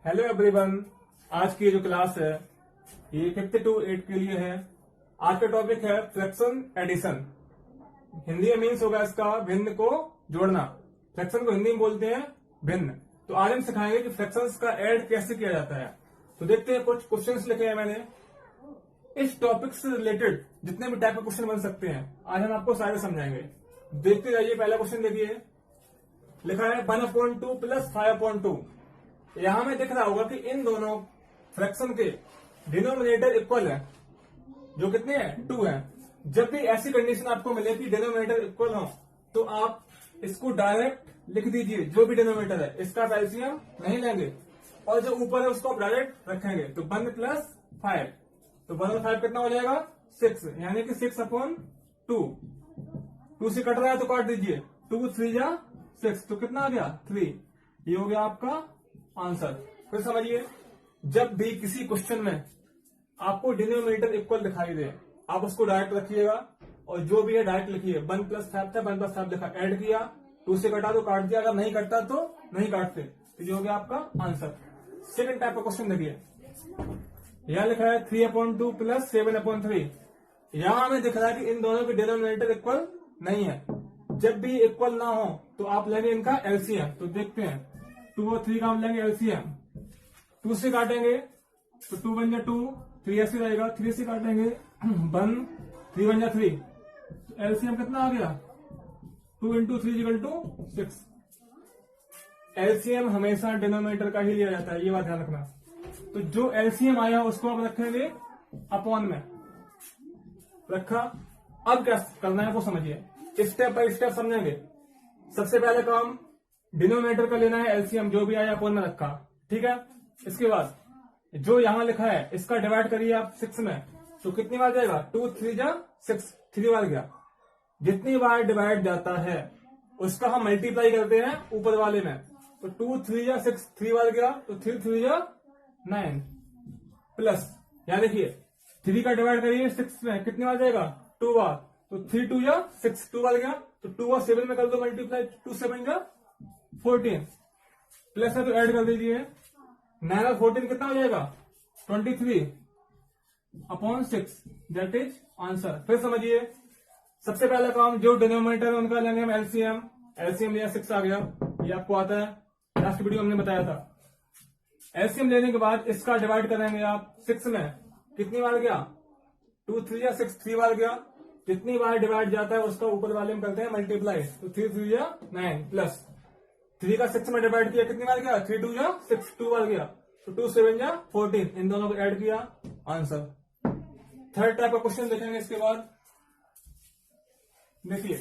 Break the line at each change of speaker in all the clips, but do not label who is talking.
Hello everyone. आज की जो क्लास है ये 5th to 8 के लिए है। आज का टॉपिक है फ्रैक्शन एडिशन। हिंदी में मीन्स होगा इसका भिन्न को जोड़ना। फ्रैक्शन को हिंदी में बोलते हैं भिन्न। तो आज हम सिखाएंगे कि फ्रैक्शंस का ऐड कैसे किया जाता है। तो देखते हैं, कुछ क्वेश्चंस लिखे हैं मैंने। इस टॉपिक से रिलेटेड जितने भी टाइप के क्वेश्चन बन सकते हैं आज हम आपको सारे समझाएंगे। देखते जाइए। पहला क्वेश्चन देखिए, लिखा है 1/2 प्लस 5/2। यहां में दिख रहा होगा कि इन दोनों फ्रैक्शन के डिनोमिनेटर इक्वल है, जो कितने हैं 2 है। जब भी ऐसी कंडीशन आपको मिले कि डिनोमिनेटर इक्वल हो तो आप इसको डायरेक्ट लिख दीजिए। जो भी डिनोमिनेटर है इसका एलसीएम नहीं लेंगे और जो ऊपर है उसको आप डायरेक्ट रखेंगे। तो 1 + 5, तो 1 और 5 कितना हो जाएगा 6, यानी कि 6/2। 2 से कट रहा है तो काट दीजिए। 2 3 जा 6, तो कितना आ गया 3। ये हो गया आपका आंसर। फिर समझिए, जब भी किसी क्वेश्चन में आपको डिनोमिनेटर इक्वल दिखाई दे आप उसको डायरेक्ट रखिएगा और जो भी है डायरेक्ट लिखिए। 1 + 5 था, 1 + 5 लिखा, ऐड किया, 2 से कटा तो काट दिया, अगर नहीं कटता तो नहीं काटते। तो ये हो गया आपका आंसर। सेकंड टाइप का क्वेश्चन देखिए, यहां लिखा है 3/2 प्लस 7/3। यहां हमें दिख रहा है कि इन दोनों के डिनोमिनेटर इक्वल नहीं है। जब भी इक्वल ना हो तो आप लेंगे इनका एलसीएम। तो देखते हैं, 2 और 3 का हम लेंगे एलसीएम। 2 से काटेंगे तो 2 बन जा 2, 3 ऐसे रहेगा, 3 से काटेंगे 1, 3 बन जा 3। तो एलसीएम कितना आ गया 2 × 3 = 6। एलसीएम हमेशा डिनोमिनेटर का ही लिया जाता है, ये बात ध्यान रखना। तो जो एलसीएम आया उसको आप रखेंगे अपॉन में रखा। अब क्या करना है वो समझिए, स्टेप बाय स्टेप समझेंगे। सबसे पहले काम डिनोमिनेटर का लेना है एलसीएम, जो भी आया अपॉन में रखा, ठीक है। इसके बाद जो यहां लिखा है इसका डिवाइड करिए आप 6 में, तो कितनी बार जाएगा 2 3 जा 6, 3 बार गया। जितनी बार डिवाइड जाता है उसका हम मल्टीप्लाई करते हैं ऊपर वाले में। तो 2 3 जा 6, 3 बार गया, तो 3 3 जा 9 प्लस, यहां देखिए 3 का डिवाइड करिए 6 में, कितनी बार जाएगा 2 बार। तो 3 2 जा 6, 2 बार गया, तो 2 और 7 में कर दो मल्टीप्लाई, 2 7 जा 14 प्लस है तो ऐड कर दीजिए। 9 और 14 कितना हो जाएगा 23/6, दैट इज आंसर। फिर समझिए, सबसे पहला काम जो डिनोमिनेटर है उनका लेंगे हम एलसीएम। एलसीएम लिया 6 आ गया, ये आपको आता है, लास्ट वीडियो हमने बताया था। एलसीएम लेने के बाद इसका डिवाइड करेंगे आप 6 में, कितनी बार गया 2 3 जा 6, 3 बार गया। जितनी बार डिवाइड जाता है उसका ऊपर वाले में करते हैं मल्टीप्लाई। तो 3 3 जा 9 प्लस 3 का 6 में डिवाइड किया, कितनी बार गया 3 2 जा 6, 2 बार गया। तो 2 7 जा 14, इन दोनों को ऐड किया, आंसर। थर्ड टाइप का क्वेश्चन देखेंगे इसके बाद। देखिए,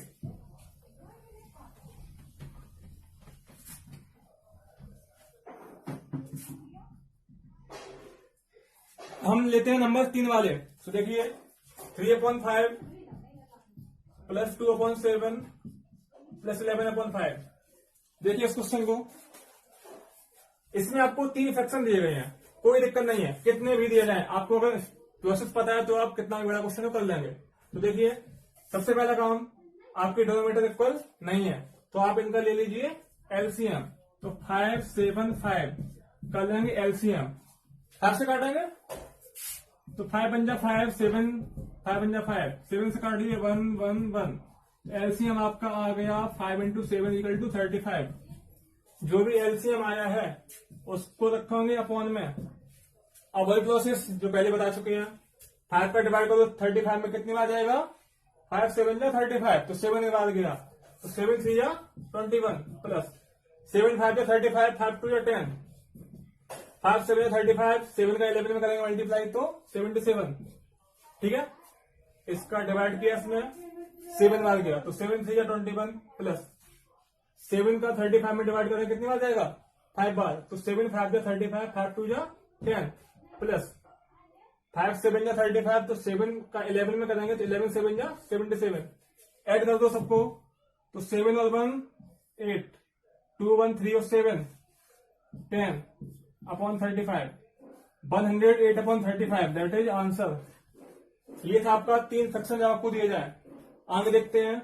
हम लेते हैं नंबर 3 वाले। तो देखिए 3/5 प्लस 2/7 प्लस 11/5। देखिए इस क्वेश्चन को, इसमें आपको 3 फ्रैक्शन दिए गए हैं, कोई दिक्कत नहीं है कितने भी दिए जाए। आपको अगर प्रोसेस पता है तो आप कितना भी बड़ा क्वेश्चन कर लेंगे। तो देखिए, सबसे पहला काम, आपके डिनोमिनेटर इक्वल नहीं है तो आप इनका ले लीजिए एलसीएम। तो 5 7 5 कर लेंगे एलसीएम। 5 से काटेंगे तो 5 बन जा 5, 7 5 बन जा 5, 7 से काटिए 1 1 1। एलसीएम आपका आ गया 5 × 7 = 35। जो भी एलसीएम आया है उसको रखेंगे अपॉन में। अब वही प्रोसेस जो पहले बता चुके हैं, 5 पर डिवाइड करो 35 में, कितनी बार जाएगा 5 7 जा 35, तो 7 बार गया, तो 7 3 जा 21 प्लस 7 5 जा 35, 5 2 जा 10, 5 7 जा 35, 7 का 11 में करेंगे मल्टीप्लाई तो 77, ठीक है। इसका डिवाइड किया इसमें 7 बार गया, तो 7 3 जा 21 प्लस 7 का 35 में डिवाइड करेंगे, कितनी बार जाएगा 5 बार, तो 7 5 जा 35, 5 2 जा 10 प्लस 5 7 जा 35, तो 7 का 11 में करेंगे तो 11 7 जा 77। ऐड कर दो सबको, तो 7 और 1 8, 2 1 3 और 7 10/35, 108/35, दैट इज आंसर। ये था आपका 3 फ्रैक्शन जब आपको दिए जाए। आगे देखते हैं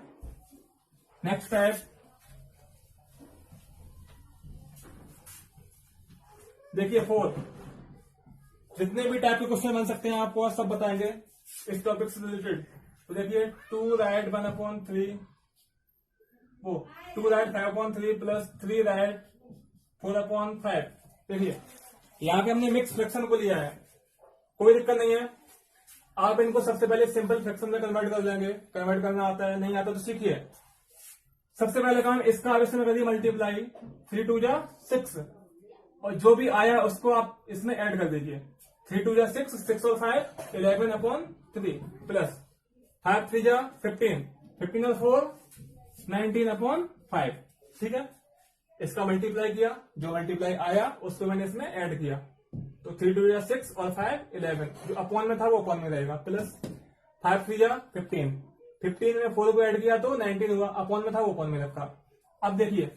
नेक्स्ट टाइप। देखिए 4, जितने भी टाइप के क्वेश्चन बन सकते हैं आपको सब बताएंगे इस टॉपिक से रिलेटेड। तो देखिए 2 राइट 1/3, वो 2 राइट 5/3 प्लस 3 राइट 4/5। देखिए यहाँ पे हमने मिक्स फ्रैक्शन को लिया है, कोई दिक्कत नहीं है। आप इनको सबसे पहले सिंपल फ्रैक्शन में कन्वर्ट कर देंगे, कन्वर्ट करना आता है नहीं आता तो सीखिए। सबसे पहले काम इसका आप इसमें करिए मल्टीप्लाई, 3 2 जा 6, और जो भी आया उसको आप इसमें ऐड कर दीजिए। 3 2 जा 6, 6 और 5 11/3 प्लस 5 3 जा 15, 15 और 4 19/5। ठीक है, इसका मल्टीप्लाई किया, जो मल्टीप्लाई आया उसको मैंने इसमें ऐड किया। तो 3 2 जा 6 और 5 11, जो अपॉन में था वो अपॉन में रहेगा, प्लस 5 3 जा 15, 15 में 4 को ऐड किया तो 19 हुआ, अपॉन में था वो अपॉन में रखा। अब देखिए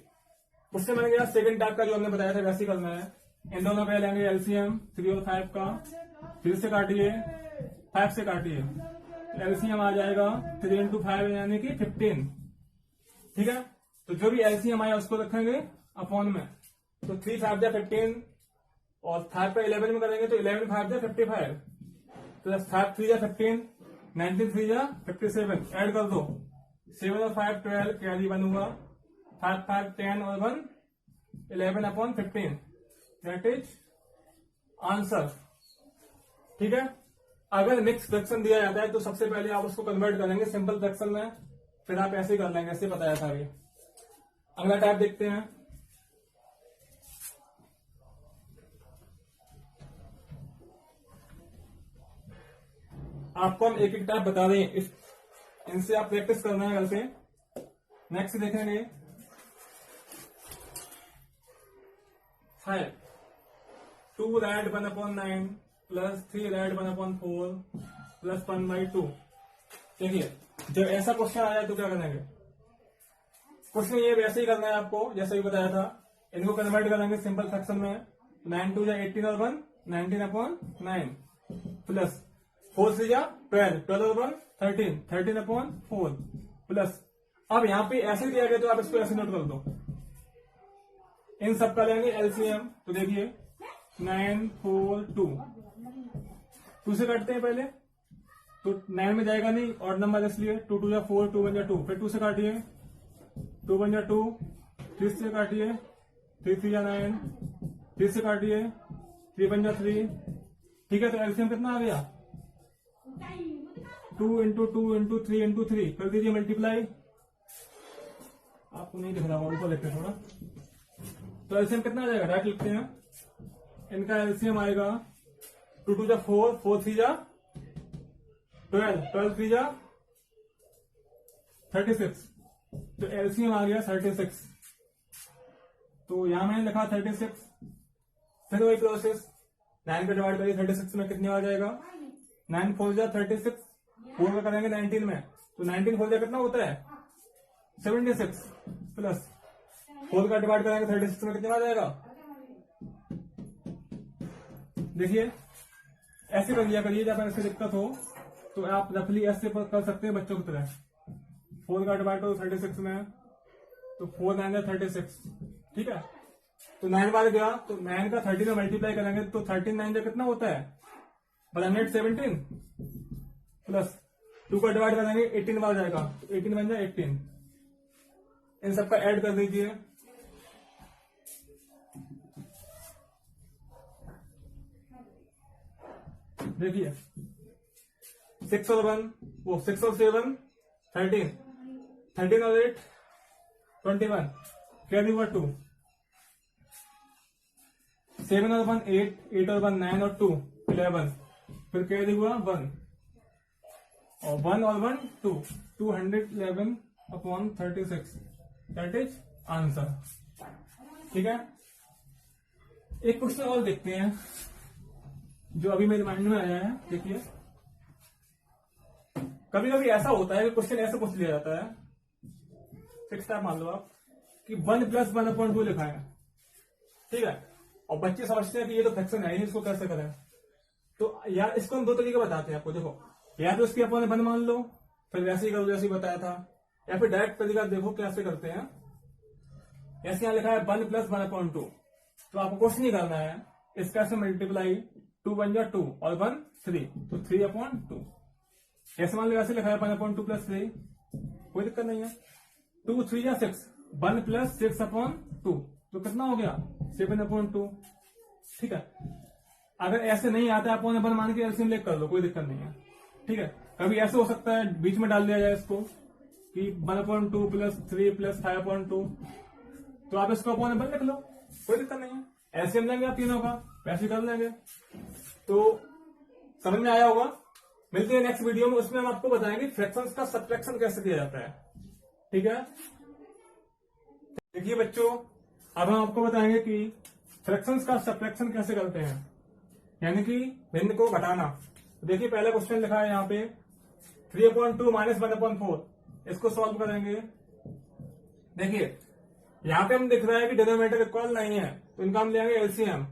उससे मैंने कहा सेकंड टाइप का जो हमने बताया था वैसे ही करना है। इन दोनों का लेंगे एलसीएम 3 और 5 का, 3 से काटिए 5 से काटिए, एलसीएम आ जाएगा 3 into 5 यानी कि 15। ठीक है, तो जो भी एलसीएम आया उसको रखेंगे अपॉन में। तो 3 5 जा 15 और 5 का 11 में करेंगे तो 11 5 जा 55 प्लस 5 3 जा 15, 19 3 जा 57, ऐड कर दो 7 और 5 12, कैरी 1 हुआ, 5 5 10 और 1 11/15, दैट इज आंसर। ठीक है, अगर मिक्स फ्रैक्शन दिया जाता है तो सबसे पहले आप उसको कन्वर्ट करेंगे सिंपल फ्रैक्शन में, फिर आप ऐसे ही कर लेंगे, ऐसे बताया था अभी। अगला टाइप देखते हैं। आपको हम एक एक टाइप बता दें, इनसे आप प्रैक्टिस करना है घर से। नेक्स्ट देखेंगे 5, 2 राइट 1/9 प्लस 3 राइट 1/4 प्लस 1/2। देखिए जब ऐसा क्वेश्चन आया तो क्या करेंगे, क्वेश्चन ये वैसे ही करना है आपको जैसे भी बताया था। इनको कन्वर्ट करेंगे सिंपल फ्रैक्शन में, 9 2 जा 18 और 1 19/9 प्लस 4 3 जा 12, 12 और 1 13, 13/4 प्लस। अब यहाँ पे ऐसे दिया गया तो आप इसको ऐसे नोट कर दो। इन सब का लेंगे एलसीएम, तो देखिए 9 4 2 से काटते हैं पहले, तो 9 में जाएगा नहीं, ऑड नंबर इसलिए 2 2 जा 4, 2 1 जा 2, फिर 2 से काटिए, 2 1 जा 2, 3 से काटिए, 3 3 जा 9, 3 से काटिए, 3 1 जा 3। ठीक है, तो एलसीएम कितना आ गया, 2 into 2 into 3 into 3, कर दीजिए मल्टीप्लाई। आपको नहीं दिख रहा होगा, ऊपर लिखते हैं थोड़ा। तो एलसीएम कितना आ जाएगा, राइट लिखते हैं। इनका एलसीएम आएगा 2 2 जा 4, 4 3 जा 12, 12 3 जा 36, तो एलसीएम आ गया 36। तो यहां मैंने लिखा 36, फिर वही प्रोसेस 9 पे डिवाइड करिए 36 में, कितने आ जाएगा, 9 4 जा 36, 4 का करेंगे 19 में, तो 19 4 जा कितना होता है 76, प्लस 4 का डिवाइड करेंगे 36 में, कितने आ जाएगा। देखिए ऐसे कर लिया करिए, जब ऐसे दिक्कत हो तो आप रफली ऐसे कर सकते हैं बच्चों की तरह। 4 का डिवाइड करो 36 में, तो 4 9 जा 36। ठीक है, तो 9 बार गया तो 9 का 30 में मल्टीप्लाई करेंगे तो 13 9 जा कितना होता है 117, प्लस 2 का डिवाइड करेंगे 18 बार जाएगा, तो 18 बन जाए 18। इन सबका ऐड कर दीजिए, देखिए 6 और 1 वो 6 और 7 13, 13 और 8 21, कैरी हुआ 2, 7 और 1 8, 8 और 1 9 और 2 11, फिर कैरी हुआ 1, और 1 और 1 2, 211/36, दैट इज आंसर। ठीक है, एक क्वेश्चन और देखते हैं जो अभी मेरे माइंड में आया है। देखिए कभी कभी ऐसा होता है कि क्वेश्चन ऐसे पूछ लिया जाता है, 6 टाइप मान लो आप, कि 1 + 1/2 लिखा है। ठीक है, और बच्चे समझते हैं कि ये तो फ्रैक्शन है, इसको कैसे करें। तो यार इसको हम 2 तरीके बताते हैं आपको। देखो, या तो इसकी अपन 1 मान लो, फिर वैसे ही करो जैसे ही बताया था, या फिर डायरेक्ट तरीका देखो कैसे करते हैं। ऐसे यहां लिखा है 1 + 1/2, तो आपको कुछ नहीं करना है, इसका से मल्टीप्लाई 2 1 जा 2 और 1 3, तो 3/2 ऐसे मान लो ऐसे लिखा है 1/2 प्लस 3, कोई दिक्कत नहीं है। 2 3 या 6, 1 प्लस 6/2, तो कितना हो गया 7/2। ठीक है, अगर ऐसे नहीं आता आप 1 मान के एलसीएम लेकर कर लो, कोई दिक्कत नहीं है। ठीक है, कभी ऐसे हो सकता है बीच में डाल दिया जाए इसको कि 1/2 प्लस 3 प्लस 5/2, तो आप इसको 1 लिख लो, कोई दिक्कत नहीं है। एलसीएम लेंगे आप तीनों का, वैसे कर लेंगे। तो समझ में आया होगा। मिलते हैं नेक्स्ट वीडियो में, उसमें हम आपको बताएंगे फ्रैक्शंस का सब्ट्रैक्शन कैसे किया जाता है। ठीक है, देखिए बच्चों, अब हम आपको बताएंगे कि फ्रैक्शंस का सब्ट्रैक्शन कैसे करते हैं, यानी कि भिन्न को घटाना। तो देखिए पहला क्वेश्चन लिखा है यहाँ पे 3/2 माइनस 1/4, इसको सॉल्व करेंगे। देखिए यहाँ पे हम दिख रहा है कि डिनोमिनेटर इक्वल नहीं है, तो इनका हम लेंगे एलसीएम।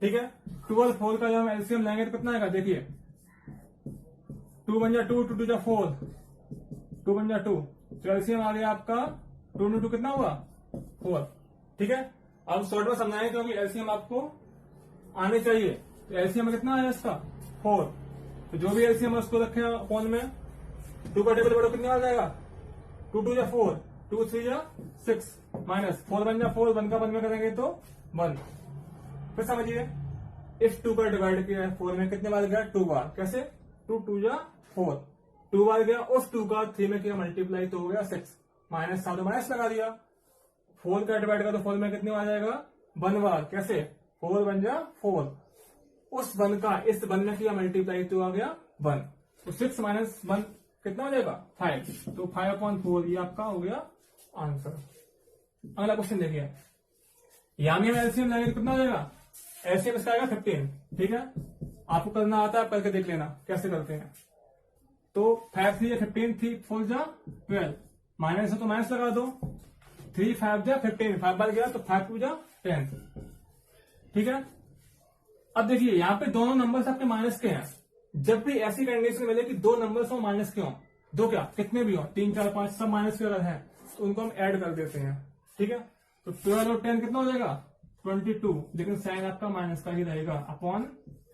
ठीक है, 2 और 4 का जब हम एलसीएम लेंगे तो कितना आएगा, देखिए 2 1 जा 2, 2 2 जा 4, 2 1 जा 2, तो एलसीएम आ गया आपका 2 × 2 कितना हुआ 4। ठीक है, अब शॉर्ट में समझाएंगे क्योंकि एलसीएम आपको आने चाहिए। तो एलसीएम में कितना आया इसका 4, तो जो भी एलसीएम है उसको रखे अपॉन में 2 का टेबल बढ़ो कितने आ जाएगा 2 2 जा 4, 2 3 जा 6 माइनस 4 1 जा 4, 1 का 1 में करेंगे तो 1। फिर समझिए इस 2 का डिवाइड किया है 4 में, कितने बार गया 2 बार, कैसे 2 2 जा 4, 2 बार गया, उस 2 का 3 में किया मल्टीप्लाई तो हो गया 6, माइनस था तो माइनस लगा दिया। 4 का डिवाइड किया तो 4 में कितने बार जाएगा 1 बार, कैसे 4 1 जा 4, उस 1 का इस 1 में किया मल्टीप्लाई तो आ गया 1, तो 6 माइनस 1 कितना हो जाएगा 5, तो 5/4 ये आपका हो गया आंसर। अगला क्वेश्चन देखिए, यहां में एलसीएम लेंगे कितना हो जाएगा, एलसीएम इसका आएगा 15। ठीक है, आपको करना आता है, आप करके देख लेना कैसे करते हैं। तो 5 3 15, 3 4 जा 12, माइनस है तो माइनस लगा दो, 3 5 जा 15, 5 बार गया तो 5 2 जा 10। ठीक है, अब देखिए यहाँ पे दोनों नंबर्स आपके माइनस के हैं। जब भी ऐसी कंडीशन मिले कि दो नंबर्स हो माइनस के हो, दो क्या कितने भी हो 3 4 5 सब माइनस के अगर है तो उनको हम ऐड कर देते हैं। ठीक है, तो 12 और 10 कितना हो जाएगा 22, लेकिन साइन आपका माइनस का ही रहेगा अपॉन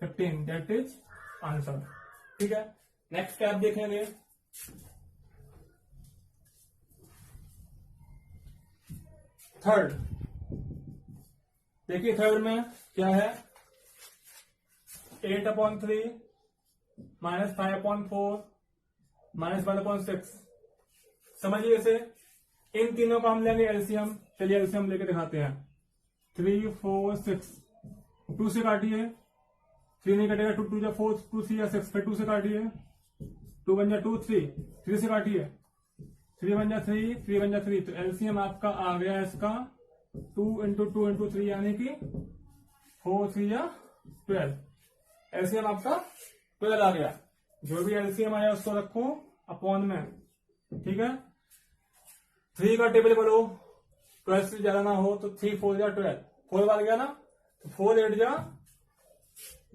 15, दैट इज आंसर। ठीक है, नेक्स्ट क्या आप देखेंगे, थर्ड। देखिए थर्ड में क्या है 8/3 माइनस 5/4 माइनस 1/6। समझिए इसे, इन तीनों का हम लेंगे एलसीएम। चलिए एलसीएम लेके दिखाते हैं। 3 4 6, 2 से काटिए, 3 नहीं कटेगा, 2 2 जा 4, 2 3 जा 6, फिर 2 से काटिए, 2 1 जा 2 3, 3 से काटिए, 3 1 जा 3, 3 1 जा 3, तो एलसीएम आपका आ गया इसका 2 × 2 × 3 यानी कि 4 3 जा 12। एलसीएम आपका 12 आ गया। जो भी एलसीएम आया उसको रखो अपॉन में। ठीक है, 3 का टेबल बढ़ो, 12 से ज्यादा ना हो तो 3 4 जा 12, 4 बार गया ना, तो 4 8 जा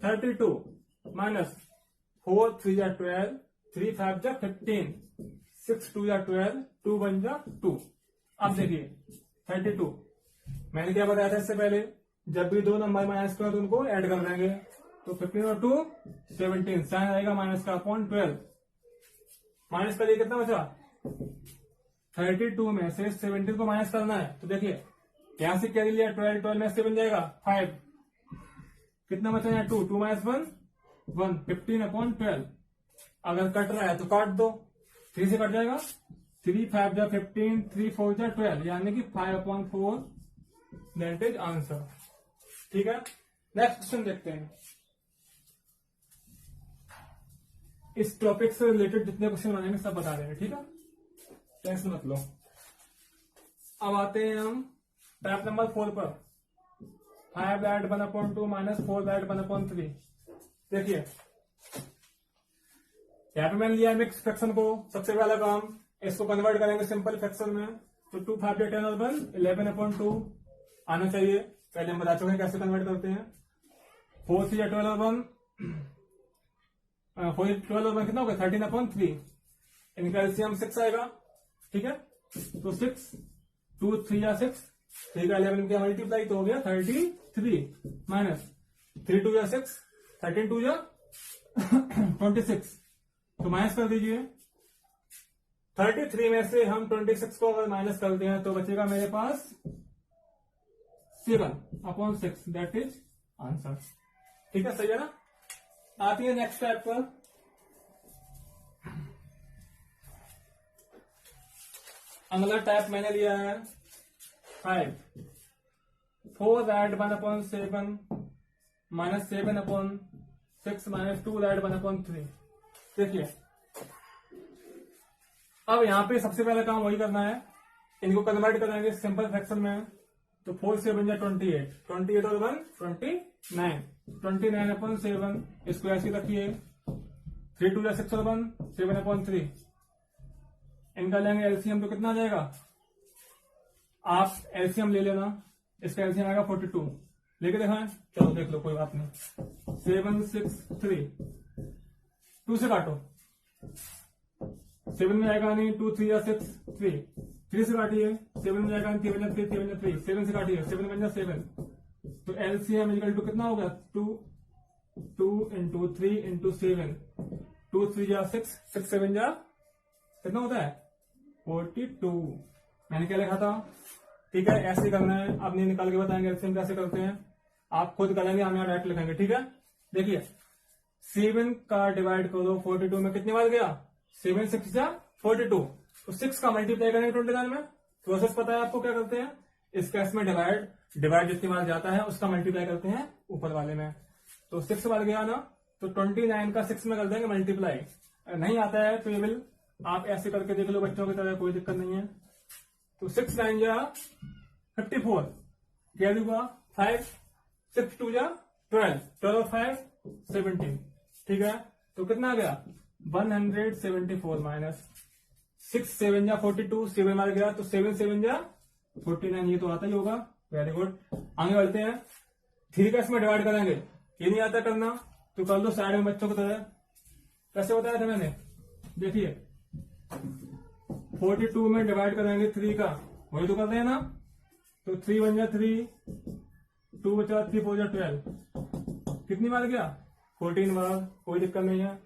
32 माइनस 4 3 जा 12, 3 5 जा 15, 6 2 जा 12, 2 1 जा 2। अब देखिए 32, मैंने क्या बताया था इससे पहले, जब भी दो नंबर माइनस करो तो उनको ऐड कर देंगे। तो 15 और 2 17, साइन आएगा माइनस का अपॉन 12, माइनस का लिए कितना बचा 32 में से 17 को माइनस करना है। तो देखिए यहां से क्या लिया 12, 12 में से बन जाएगा 5, कितना बचा यहाँ 2 2 माइनस 1 1, 15/12। अगर कट रहा है तो काट दो, 3 से कट जाएगा, 3 5 जा 15, 3 4 जा 12, यानी कि 5/4 दैट इज आंसर। ठीक है, नेक्स्ट क्वेश्चन देखते हैं। इस टॉपिक से रिलेटेड जितने क्वेश्चन बनेंगे सब बता देंगे। ठीक है, टेंशन मत लो। अब आते हैं हम टाइप नंबर 4 पर, 5 ऐड 1/2 माइनस 4 ऐड 1/3। देखिए यहाँ पे मैंने लिया मिक्स फ्रैक्शन को। सबसे पहला काम इसको कन्वर्ट करेंगे सिंपल फ्रैक्शन में, तो 2 5 10 और 1 11/2 आना चाहिए। पहले हम बता चुके हैं कैसे कन्वर्ट करते हैं। 4 3 12 और 1 4 12 और 1 कितना होगा 13/3, इनका एलसीएम 6 आएगा। ठीक है, तो 6 2 3 या 6, 3 का 11 किया मल्टीप्लाई तो हो गया 33 माइनस 3 2 या 6, 13 2 या 26, तो माइनस कर दीजिए। 33 में से हम 26 को अगर माइनस करते हैं तो बचेगा मेरे पास 7/6, दैट इज आंसर। ठीक है, सही है ना। आती है नेक्स्ट टाइप पर। अगला टाइप मैंने लिया है 5, 4 that 1/7 minus 7/6 minus 2 that 1/3। देखिए, अब यहां पे सबसे पहला काम वही करना है, इनको कन्वर्ट करेंगे सिंपल फ्रैक्शन में। तो 4 7 या 28, 28 और 1 29, 29/7, इसको ऐसे रखिए। 3 2 या 6 और 1 7/3, इनका लेंगे एलसीएम तो कितना आ जाएगा, आप एलसीएम ले लेना। इसका एलसीएम आएगा 42, लेके देखा, चलो देख लो, कोई बात नहीं। 7 6 3, 2 से काटो, 7 में आएगा नहीं, 2 3 या 6 3, 3 से काटिए, 7 में जाएगा नहीं, 3 3 3 3, 7 से काटिए, 7 बन जा 7। तो एलसीएम इक्वल टू कितना होगा, 2 इंटू 3 इंटू 7, 2 3 या 6, 6 7 जा कितना होता है 42। मैंने क्या लिखा था, ठीक है, ऐसे करना है। अब नहीं निकाल के बताएंगे एलसीएम कैसे करते हैं, आप खुद करेंगे, हम यहाँ डायरेक्ट लिखेंगे। ठीक है, देखिए 7 का डिवाइड करो 42 में, कितनी बार गया, 7 6 जा 42, तो 6 का मल्टीप्लाई करेंगे 29 में। प्रोसेस पता है आपको, क्या करते हैं, इस केस में डिवाइड जितनी बार जाता है उसका मल्टीप्लाई करते हैं ऊपर वाले में। तो 6 बार गया ना, तो 29 का 6 में कर देंगे मल्टीप्लाई। नहीं आता है तो ये बिल आप ऐसे करके देख लो बच्चों की तरह, कोई दिक्कत नहीं है। तो 6 9 जा 54, क्या हुआ 5, 6 2 जा 12, 12 और 5 17। ठीक है, तो कितना आ गया 174 माइनस 6 7 जा 42, 7 मार गया तो 7 7 जा 49, ये तो आता ही होगा। वेरी गुड, आगे बढ़ते हैं। 3 का इसमें डिवाइड करेंगे, ये नहीं आता करना तो कर लो साइड में बच्चों की तरह। कैसे बताया था मैंने, देखिए 42 में डिवाइड करेंगे 3 का, वही तो कर रहे हैं ना। तो 3 1 जा 3, 2 बचा 3 4 जा 12, कितनी बार गया 14 बार, कोई दिक्कत नहीं है।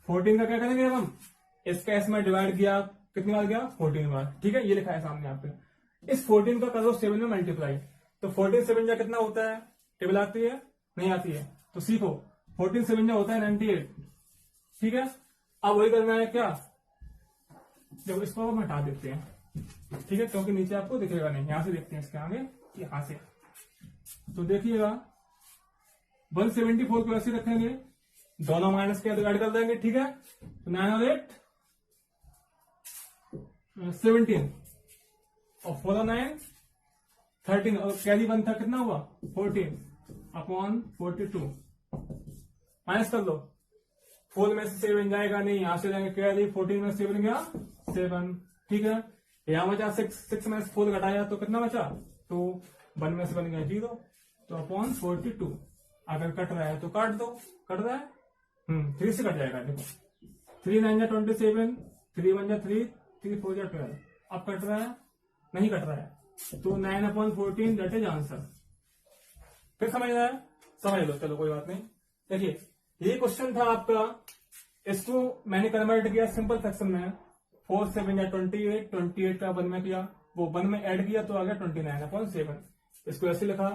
14 का क्या करेंगे अब हम, इसका इसमें डिवाइड किया, कितनी बार गया 14 बार। ठीक है, ये लिखा है सामने आप पे। इस 14 का करो 7 में मल्टीप्लाई, तो 14 7 जा कितना होता है, टेबल आती है, नहीं आती है तो सीखो। 14 7 जा होता है 98। ठीक है, अब वही करना है क्या, जब इसको हम हटा देते हैं, ठीक है, क्योंकि नीचे आपको दिखेगा नहीं, यहां से देखते हैं इसके आगे, यहां से। तो देखिएगा 174 को ऐसे रखेंगे, दोनों माइनस के डिवाइड कर देंगे। ठीक है, तो 9 और 8 17 और 4 और 9 13, और कैरी 1 था, कितना हुआ 14/42। माइनस कर लो, 4 में से 7 जाएगा नहीं, यहां से जाएंगे कैरी, 14 में 7 गया 7। ठीक है, यहां बचा 6 में से 4 घटाया तो कितना बचा, तो 1 में से बन गया 0, तो अपॉन 42। अगर कट रहा है तो काट दो, कट रहा है 3 से कट जाएगा। देखो 3 9 जा 27, 3 1 जा 3, 3 4 जा 12। अब कट रहा है, नहीं कट रहा है, तो 9/14 दैट इज आंसर। फिर समझ रहा है, समझ लो, चलो कोई बात नहीं। देखिए ये क्वेश्चन था आपका, इसको मैंने कन्वर्ट किया सिंपल फ्रैक्शन में। 4 7 या 28, 28 का 1 में किया, वो 1 में ऐड किया तो आ गया 29/7। इसको ऐसे लिखा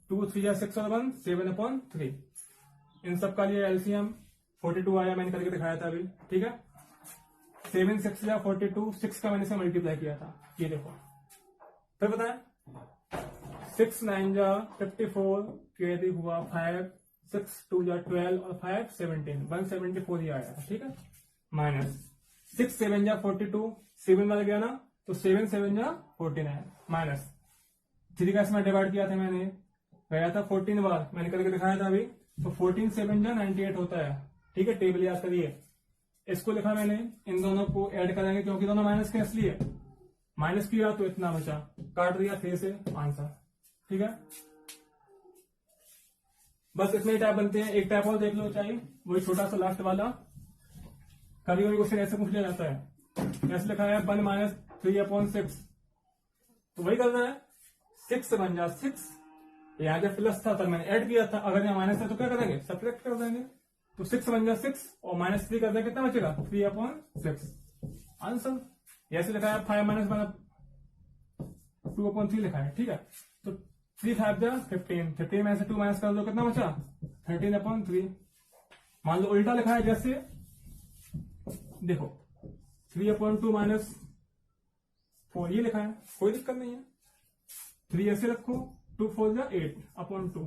2 3 या 6 और 1 7/3। इन सब का लिए एलसीएम 42 आया, मैंने करके दिखाया था अभी। ठीक है, 7 6 या 42, 6 का मैंने से मल्टीप्लाई किया था, ये देखो। फिर बताएं 6 9 जा 54, कैरी हुआ 5, 6 2 जा 12 और 5 17, 174 ही आया। ठीक है, माइनस 6 7 जा 42, 7 वाला गया ना, तो 7 7 जा 49, माइनस 3 का इसमें डिवाइड किया था मैंने, गया था 14 बार, मैंने करके दिखाया था अभी। तो 14 7 जा 98 होता है। ठीक है, टेबल याद करिए। इसको लिखा मैंने, इन दोनों को ऐड करेंगे क्योंकि दोनों माइनस के इसलिए, माइनस किया तो इतना बचा, काट दिया 3 से आंसर। ठीक है, बस इतने ही टाइप बनते हैं। एक टाइप और देख लो चाहिए, वही छोटा सा लास्ट वाला। कभी कभी क्वेश्चन ऐसे पूछ लिया जाता है, ऐसे लिखा है 1 - 3/6, तो वही करना है 6 1 जा 6, यहाँ जब प्लस था तब मैंने ऐड किया था, अगर यहाँ माइनस है तो क्या करेंगे, सब्ट्रैक्ट कर देंगे। तो 6 बन जाए 6 और -3 कर देंगे, कितना बचेगा 3/6 आंसर। ऐसे लिखा है 5 - 1 2/3 लिखा है, ठीक है। तो 3 5 जा 15, 15 में से 2 माइनस कर दो, कितना बचा 13/3। मान लो उल्टा लिखा है, जैसे देखो 3/2 -4 ये लिखा है, कोई दिक्कत नहीं है। 3 ऐसे रखो, 2 4 जा 8/2।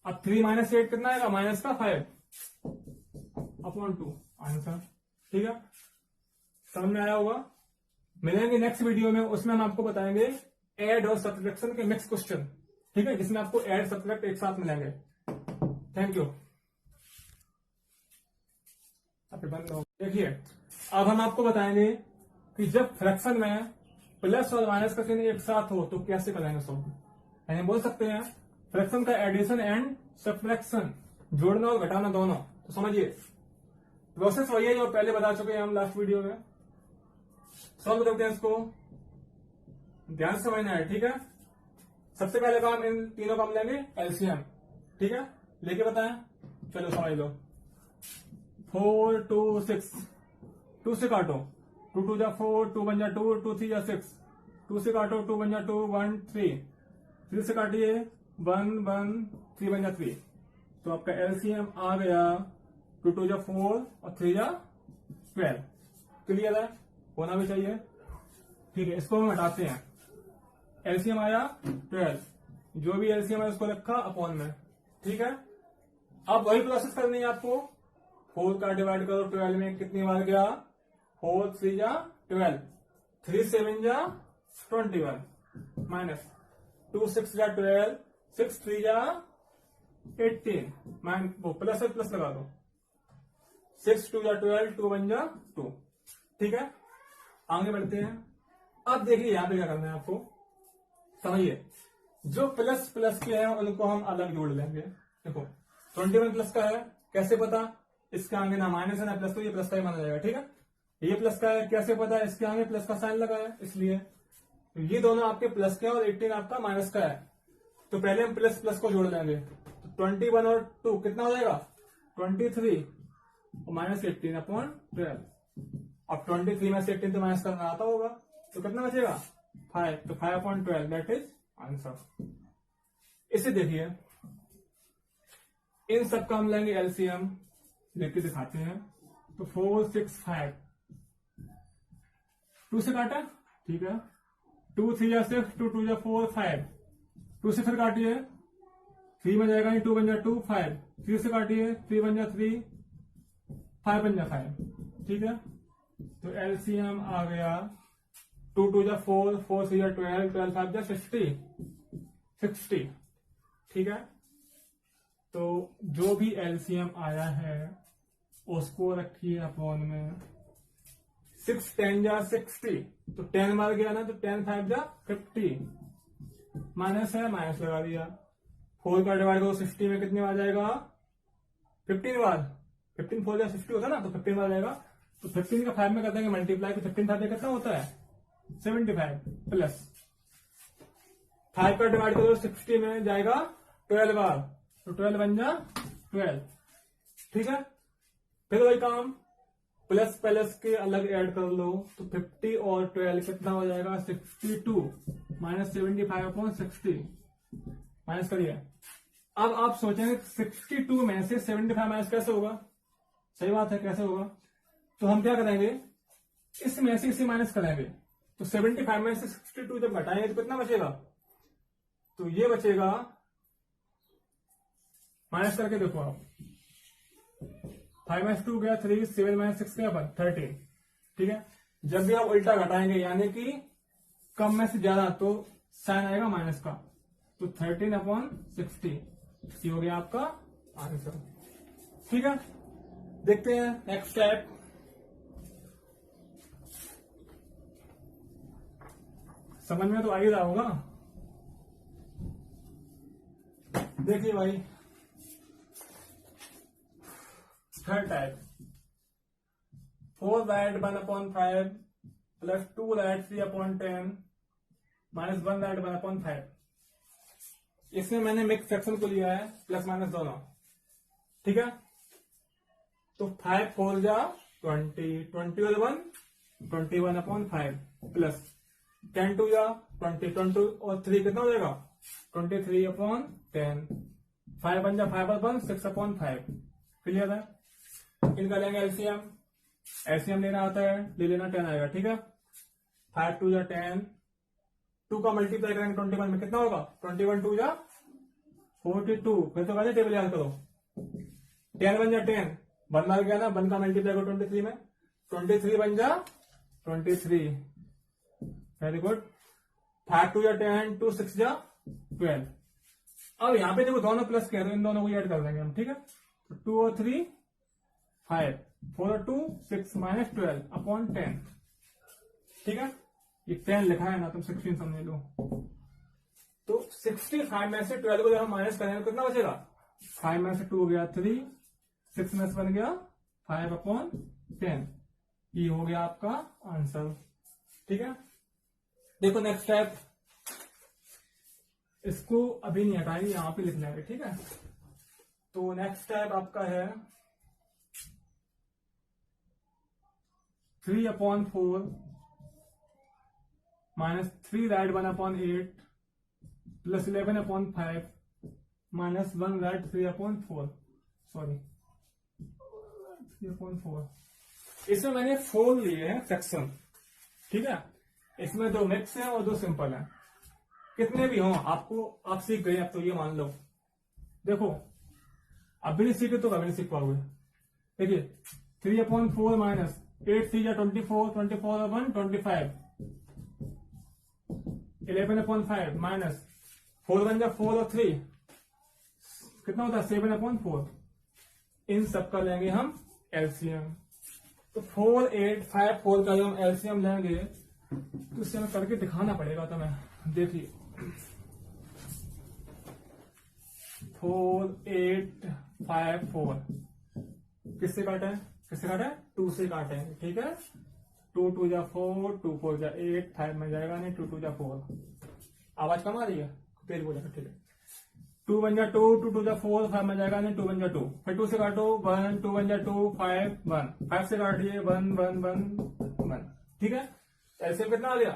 अब 3 - 8 कितना आएगा, -5/2 आंसर, ठीक है। समझ में आया होगा। मिलेंगे नेक्स्ट वीडियो में, उसमें हम आपको बताएंगे ऐड और सब्ट्रैक्शन के मिक्स क्वेश्चन, ठीक है, जिसमें आपको ऐड सब्ट्रैक्ट एक साथ मिलेंगे। Thank you. बंद हो। देखिए अब हम आपको बताएंगे कि जब फ्रैक्शन में प्लस और माइनस का चिन्ह एक साथ हो तो कैसे करेंगे सॉल्व। यानी बोल सकते हैं फ्रैक्शन का एडिशन एंड सब्ट्रैक्शन, जोड़ना और घटाना दोनों। तो समझिए प्रोसेस वही है जो पहले बता चुके हैं हम लास्ट वीडियो में। सॉल्व करते हैं इसको, ध्यान से समझना है, ठीक है। सबसे पहले काम इन तीनों का हम लेंगे एलसीएम, ठीक है, लेके बताएं। चलो समझ लो। 4 2 6, 2 से काटो, 2 2 जा 4, 2 1 जा 2, 2 3 जा 6, 2 से काटो, 2 1 जा 2, 1 3, 3 से काटिए 1 1, 3 1 जा 3। तो आपका एलसीएम आ गया 2 2 जा 4 और 3 जा 12। क्लियर है, होना भी चाहिए, ठीक है। इसको हम हटाते हैं, एलसीएम आया 12, जो भी एलसीएम है उसको रखा अपॉन में, ठीक है। अब वही प्रोसेस करनी है आपको। 4 का डिवाइड करो 12 में, कितनी बार गया 4 3 जा 12, 3 7 जा 21, माइनस 2 6 जा 12, 6 3 जा 18, वो प्लस है, प्लस लगा दो, 6 2 जा 12, 2 1 जा 2, ठीक है। आगे बढ़ते हैं। अब देखिए यहां पे क्या करना है आपको, समझिए। जो प्लस प्लस के हैं उनको हम अलग जोड़ लेंगे। देखो 21 प्लस का है, कैसे पता, इसके आगे ना माइनस है ना प्लस, तो ये प्लस का ही माना जाएगा, ठीक है। ये प्लस का है, कैसे पता, इसके आगे प्लस का साइन लगा है इसलिए। ये दोनों आपके प्लस के हैं और 18 आपका माइनस का है। तो पहले हम प्लस प्लस को जोड़ लेंगे। तो 21 और 2 कितना हो जाएगा 23 और -18/12। अब 23 में से 18 तो माइनस करना आता होगा, तो कितना बचेगा 5, तो 5/12 दैट इज आंसर। इसे देखिए, इन सब का हम लेंगे एलसीएम, लेके दिखाते हैं। तो 4 6 5, 2 से काटा, ठीक है, 2 3 जा 6, 2 2 जा 4 5, 2 से फिर काटिए, 3 में जाएगा 2 1 जा 2 5, 3 से काटिए, 3 1 जा 3, 5 1 जा 5, ठीक है। तो एलसीएम आ गया 2 2 जा 4, 4 3 जा 12, 12 5 जा 60, ठीक है। तो जो भी एलसीएम आया है उसको रखिए अपॉन में। 6 10 जा 60, तो 10 बार गया ना, तो 10 5 जा 50, माइनस है माइनस लगा दिया। 4 का डिवाइड करो 60 में, कितनी बार जाएगा 15 बार, 15 4 जा 60 होता है ना, तो 15 बार जाएगा। तो 15 का 5 में कर देंगे मल्टीप्लाई, तो 15 5 कितना होता है 75, प्लस 5 का डिवाइड करो 60 में, जाएगा 12 बार, तो 12 बन जा 12, ठीक है। फिर वही काम, प्लस प्लस के अलग ऐड कर लो, तो 50 और 12 कितना हो जाएगा 62, -75/60, माइनस करिए। अब आप सोचेंगे 62 में से 75 माइनस कैसे होगा, सही बात है, कैसे होगा। तो हम क्या करेंगे, इसमें से इसे माइनस करेंगे। तो 75 में से 62 जब घटाएंगे तो कितना बचेगा, तो ये बचेगा, माइनस करके देखो आप, 5 - 2 गया 3, 7 - 6 गया 13, ठीक है। जब भी आप उल्टा घटाएंगे यानी कि कम में से ज्यादा, तो साइन आएगा माइनस का, तो 13/60, ये हो गया आपका आंसर, ठीक है। देखते हैं नेक्स्ट स्टेप। समझ में तो आ ही रहा होगा। देखिए भाई, third type, 4 that 1/5 plus 2 that 3/10 -1 that 1/5। इसमें मैंने मिक्स फ्रैक्शन को लिया है प्लस माइनस दोनों, ठीक है। तो 5 4 जा 20, 20 और 1 21/5 प्लस 10 2 जा 20, 20 और 3 कितना हो जाएगा 23/10, 5 1 जा 5 और 1 6/5। क्लियर है। इनका लेंगे एलसीएम, एलसीएम लेना आता है, ले लेना 10 आएगा, ठीक है। 5 2 जा 10, 2 का मल्टीप्लाई करेंगे 21 में कितना होगा 21 2 जा 42। फिर तो कहते टेबल याद करो, 10 1 जा 10, 1 मार गया ना, 1 का मल्टीप्लाई करो 23 में, 23 1 जा 23, वेरी गुड। 5 2 जा 10, 2 6 जा 12। अब यहाँ पे देखो दोनों प्लस किया तो इन दोनों को ऐड कर देंगे हम, ठीक है। 2 और 3 5, 4 और 2 6 माइनस 12/10, ठीक है। ये 10 लिखा है ना, तुम 16 समझ लो। तो 65 में से 12 को जब हम माइनस करेंगे तो कितना बचेगा 5 में से 2 हो गया 3, 6 में से बन गया 5/10। ये हो गया आपका आंसर, ठीक है। देखो नेक्स्ट स्टेप, इसको अभी नहीं हटाएंगे, यहां पे लिख लेंगे, ठीक है। तो नेक्स्ट स्टेप आपका है 3/4 minus 3 right 1/8 plus 11/5 minus 1 right 3/4, sorry 3/4। इसमें मैंने 4 लिए हैं फ्रैक्शन, ठीक है। इसमें 2 मिक्स हैं और 2 सिंपल हैं। कितने भी हों आपको, आप सीख गए अब तो ये मान लो। देखो अब भी नहीं सीखे तो कभी नहीं सीख पाओगे। देखिए 3/4 माइनस 8 3 जा 24, 24 और 1 25, 11/5 माइनस 4 1 जा 4 और 3 कितना होता है 7/4। इन सब का लेंगे हम एलसीएम। तो 4 8 5 4 का जो हम एलसीएम लेंगे तो इससे हमें करके दिखाना पड़ेगा। तो मैं देखिए 4 8 5 4 किससे काटे हैं, किससे काटे हैं 2 से काटे हैं, ठीक है। 2 2 जा 4, 2 4 जा 8, 5 में जाएगा नहीं, 2 2 जा 4। आवाज कम आ रही है, तेज बोलेगा, ठीक है। 2 1 जा 2, 2 2 जा 4, 5 में जाएगा नहीं, 2 1 जा 2। फिर 2 से काटो 1, 2 1 जा 2, 5 1, 5 से काटिए 1 1 1 1, ठीक है। ऐसे कितना आ गया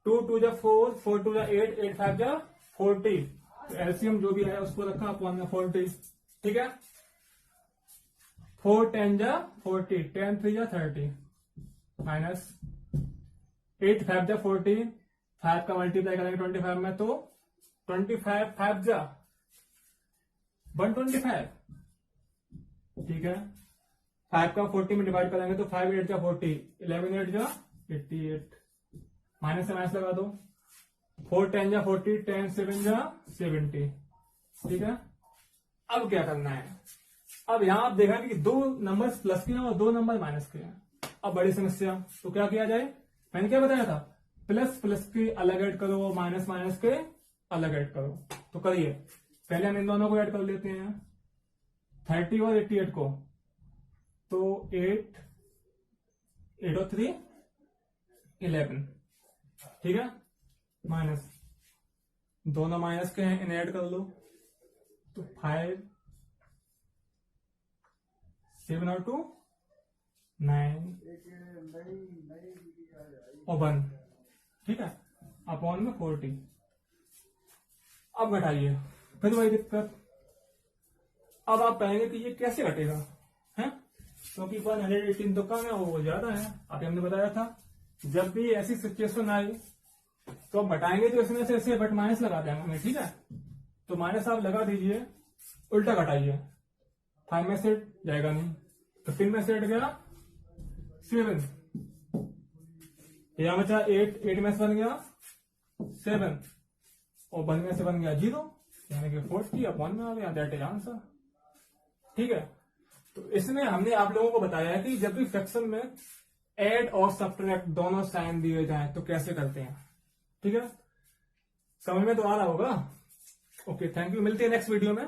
2 2 जा 4, 4 2 जा 8, 8 5 जा 40। तो एलसीएम जो भी है उसको रखा अपॉन में 40, ठीक है। 4 10 जा 40, 10 3 जा 30 माइनस 8 5 जा 40, 5 का मल्टीप्लाई करेंगे 25 में तो 25 5 जा 125, ठीक है। 5 का 40 में डिवाइड करेंगे तो 5 8 जा 40, 11 8 जा 88, माइनस से माइनस लगा दो। 4 10 जा 40, 10 7 जा 70, ठीक है। अब क्या करना है, अब यहां आप देखा कि 2 नंबर्स प्लस के हैं और 2 नंबर माइनस के हैं। अब बड़ी समस्या, तो क्या किया जाए, मैंने क्या बताया था प्लस प्लस के अलग ऐड करो, माइनस माइनस के अलग ऐड करो। तो करिए, पहले हम इन दोनों को ऐड कर लेते हैं 30 और 88 को। तो 8 8 और 3 11, ठीक है, माइनस दोनों माइनस के हैं, इन्हें ऐड कर लो। तो 5 7 और 2 9 और 1, ठीक है, अपॉन में 40। अब घटाइए, फिर वही दिक्कत। अब आप कहेंगे कि ये कैसे घटेगा, है क्योंकि 118 तो कम है, वो ज्यादा है। अभी हमने बताया था जब भी ऐसी सिचुएशन आई तो आप घटाएंगे तो इसमें से ऐसे बट माइनस लगा देंगे, ठीक है। तो माइनस आप लगा दीजिए, उल्टा घटाइए। 5 में से जाएगा नहीं, 15 में से हट गया 7, यहां बचा 8, 8 में से बन गया 7 और 1 में से बन गया 0, यानी कि 40 अपॉन में आ गया, दैट इज आंसर, ठीक है। तो इसमें हमने आप लोगों को बताया कि जब भी फ्रैक्शन में ऐड और सब्ट्रैक्ट दोनों साइन दिए जाएं तो कैसे करते हैं, ठीक है। समझ में तो आ रहा होगा। Okay, thank you. मिलते हैं नेक्स्ट वीडियो में,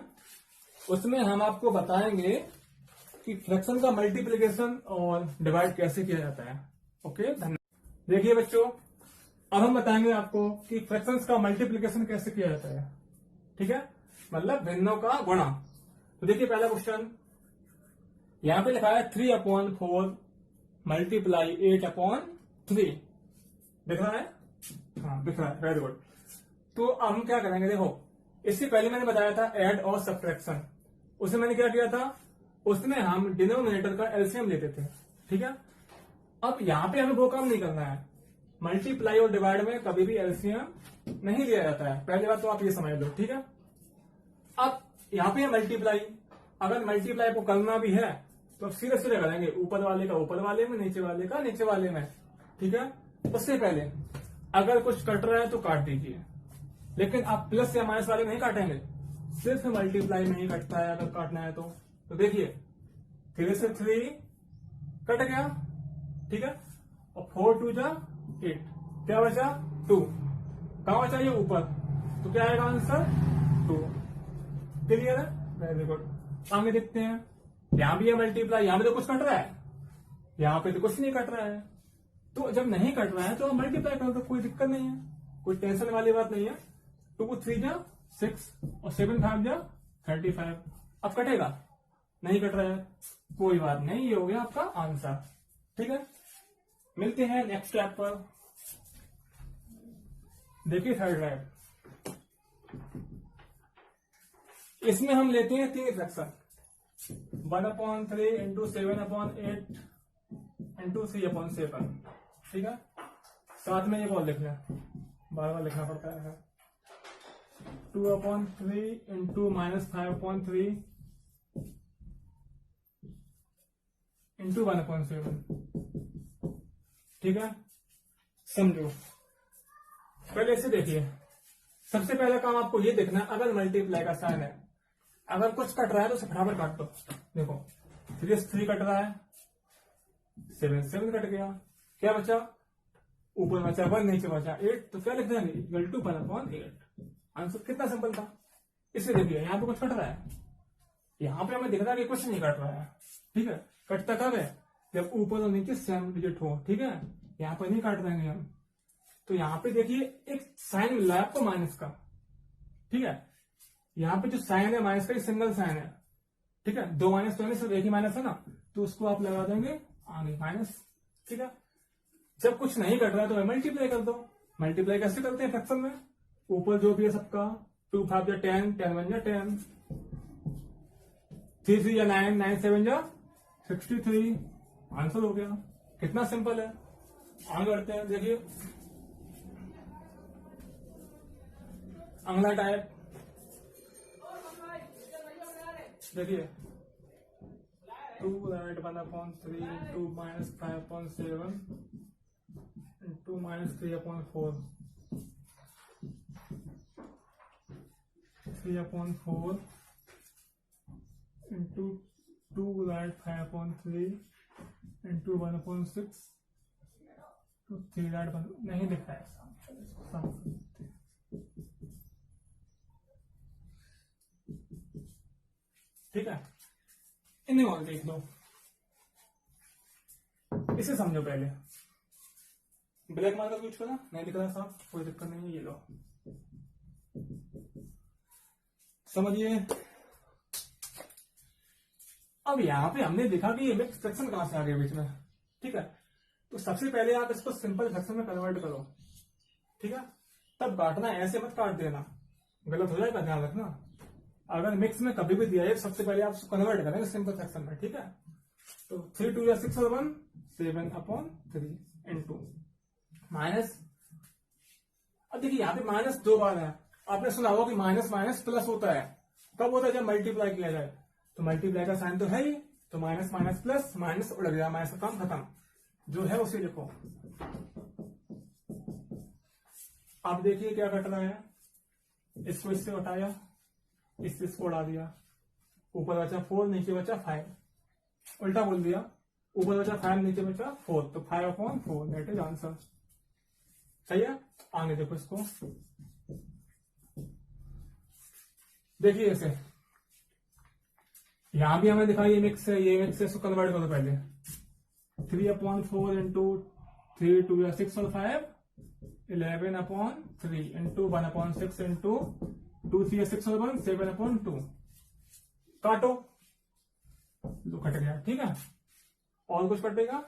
उसमें हम आपको बताएंगे कि फ्रैक्शन का मल्टीप्लिकेशन और डिवाइड कैसे किया जाता है। ओके, धन्यवाद। देखिए बच्चों, अब हम बताएंगे आपको कि फ्रैक्शंस का मल्टीप्लिकेशन कैसे किया जाता है। ठीक है, मतलब भिन्नों का गुणा। तो देखिए पहला क्वेश्चन यहां पे लिखा है 3/4 मल्टीप्लाई 8/3। दिख रहा है? हाँ दिख रहा है, वेरी गुड। तो अब हम क्या करेंगे, देखो इससे पहले मैंने बताया था ऐड और सब्ट्रैक्शन। उसमें मैंने क्या किया था, उसमें हम डिनोमिनेटर का एलसीएम लेते थे। ठीक है, अब यहां पे हमें वो काम नहीं करना है। मल्टीप्लाई और डिवाइड में कभी भी एलसीएम नहीं लिया जाता है, पहली बात तो आप ये समझ लो। ठीक है, अब यहां पे है मल्टीप्लाई, अगर मल्टीप्लाई को करना भी है तो सीधे सीधे करेंगे, ऊपर वाले का ऊपर वाले में, नीचे वाले का नीचे वाले में। ठीक है, उससे पहले अगर कुछ कट रहा है तो काट दीजिए, लेकिन आप प्लस या माइनस वाले नहीं काटेंगे, सिर्फ मल्टीप्लाई में ही कटता है अगर काटना है तो देखिए 3 से 3 कट गया। ठीक है, और 4 2 जा 8, क्या बचा 2, कहां बचा ये ऊपर, तो क्या आएगा आंसर 2। क्लियर है, वेरी गुड। आगे देखते हैं, यहां भी है मल्टीप्लाई, यहां पे तो कुछ कट रहा है, यहां पे तो कुछ नहीं कट रहा है। तो जब नहीं कट रहा है तो मल्टीप्लाई कर दो, कोई दिक्कत नहीं है, कोई टेंशन वाली बात नहीं है। 2 3 जा 6 और 7 5 जा 35। अब कटेगा, नहीं कट रहा है, कोई बात नहीं, ये हो गया आपका आंसर। ठीक है, मिलते हैं नेक्स्ट स्टेप पर। देखिए थर्ड राइट, इसमें हम लेते हैं 3 फ्रैक्शन, 1/3 इंटू 7/8 इंटू 3/7। ठीक है, साथ में ये कॉल लिख लें, बार बार लिखना पड़ता है। 2/3 इंटू -5/3 इंटू 1/7। ठीक है, समझो पहले इसे देखिए। सबसे पहला काम आपको ये देखना, अगर मल्टीप्लाई का साइन है, अगर कुछ कट रहा है तो उसे फटाफट काट दो। देखो 3 से 3 कट रहा है, 7 से 7 कट गया, क्या बचा, ऊपर बचा 1, नीचे बचा 8, तो क्या लिख देंगे इक्वल टू 1/8। आंसर कितना सिंपल था। इसे देखिए यहां पे कुछ कट रहा है, यहां पे हमें दिख रहा है कि कुछ नहीं कट रहा है। ठीक है, कटता कब है, जब ऊपर और नीचे सेम डिजिट हो। ठीक है, यहां पर नहीं काट देंगे हम। तो यहां पे देखिए एक साइन मिल रहा है आपको माइनस का। ठीक है, यहां पे जो साइन है माइनस का, सिंगल साइन है। ठीक है, 2 माइनस तो नहीं, सिर्फ एक ही माइनस है ना, तो उसको आप लगा देंगे आगे माइनस। ठीक है, जब कुछ नहीं कट रहा तो मल्टीप्लाई कर दो। मल्टीप्लाई कैसे करते हैं फ्रैक्शन में, ऊपर जो भी है सबका, 2 5 जा 10, 10 1 जा 10, 3 3 जा 9, 9 7 जा 63। आंसर हो गया, कितना सिंपल है। आगे बढ़ते हैं, देखिए अगला टाइप, देखिए 2 right 1/3 into -5/7 into -3/4 3/4 into 2 right 5/3 into 1/6 तो 3 राइट नहीं लिखा है। ठीक है, इन्हें और देख लो, इसे समझो पहले। ब्लैक मार्कर यूज करना, नहीं दिख रहा साहब, कोई दिक्कत नहीं है, ये लो समझिए। अब यहां पे हमने देखा कि ये मिक्स फ्रैक्शन कहां से आ गया बीच में। ठीक है, तो सबसे पहले आप इसको सिंपल फ्रैक्शन में कन्वर्ट करो। ठीक है, तब काटना, ऐसे मत काट देना, गलत हो जाएगा, ध्यान रखना। अगर मिक्स में कभी भी दिया है, सबसे पहले आप कन्वर्ट करेंगे सिंपल फ्रैक्शन में। ठीक है, तो 3 2 6 और 1 7/3 इंटू माइनस। अब देखिए यहाँ पे माइनस 2 बार है, आपने सुना होगा कि माइनस माइनस प्लस होता है, कब होता है, जब मल्टीप्लाई किया जाए। तो मल्टीप्लाई का साइन तो है ही, तो माइनस माइनस प्लस, माइनस उड़ गया, माइनस का काम खत्म, जो है उसे लिखो। अब देखिए क्या कट रहा है, इसको इससे हटाया, इससे इसको उड़ा दिया, ऊपर बचा 4, नीचे बचा 5, उल्टा बोल दिया, ऊपर बचा 5, नीचे बचा 4, तो 5/4 दैट इज आंसर। सही है, आगे देखो इसको, देखिए ऐसे, यहां भी हमें दिखा ये मिक्स है, ये मिक्स है, इसको कन्वर्ट करो पहले। 3/4 इंटू 3 2 6 और 5 11/3 इंटू 1/6 इंटू 2 3 6 और 1 7/2 काटो, जो कट गया। ठीक है, और कुछ कटेगा?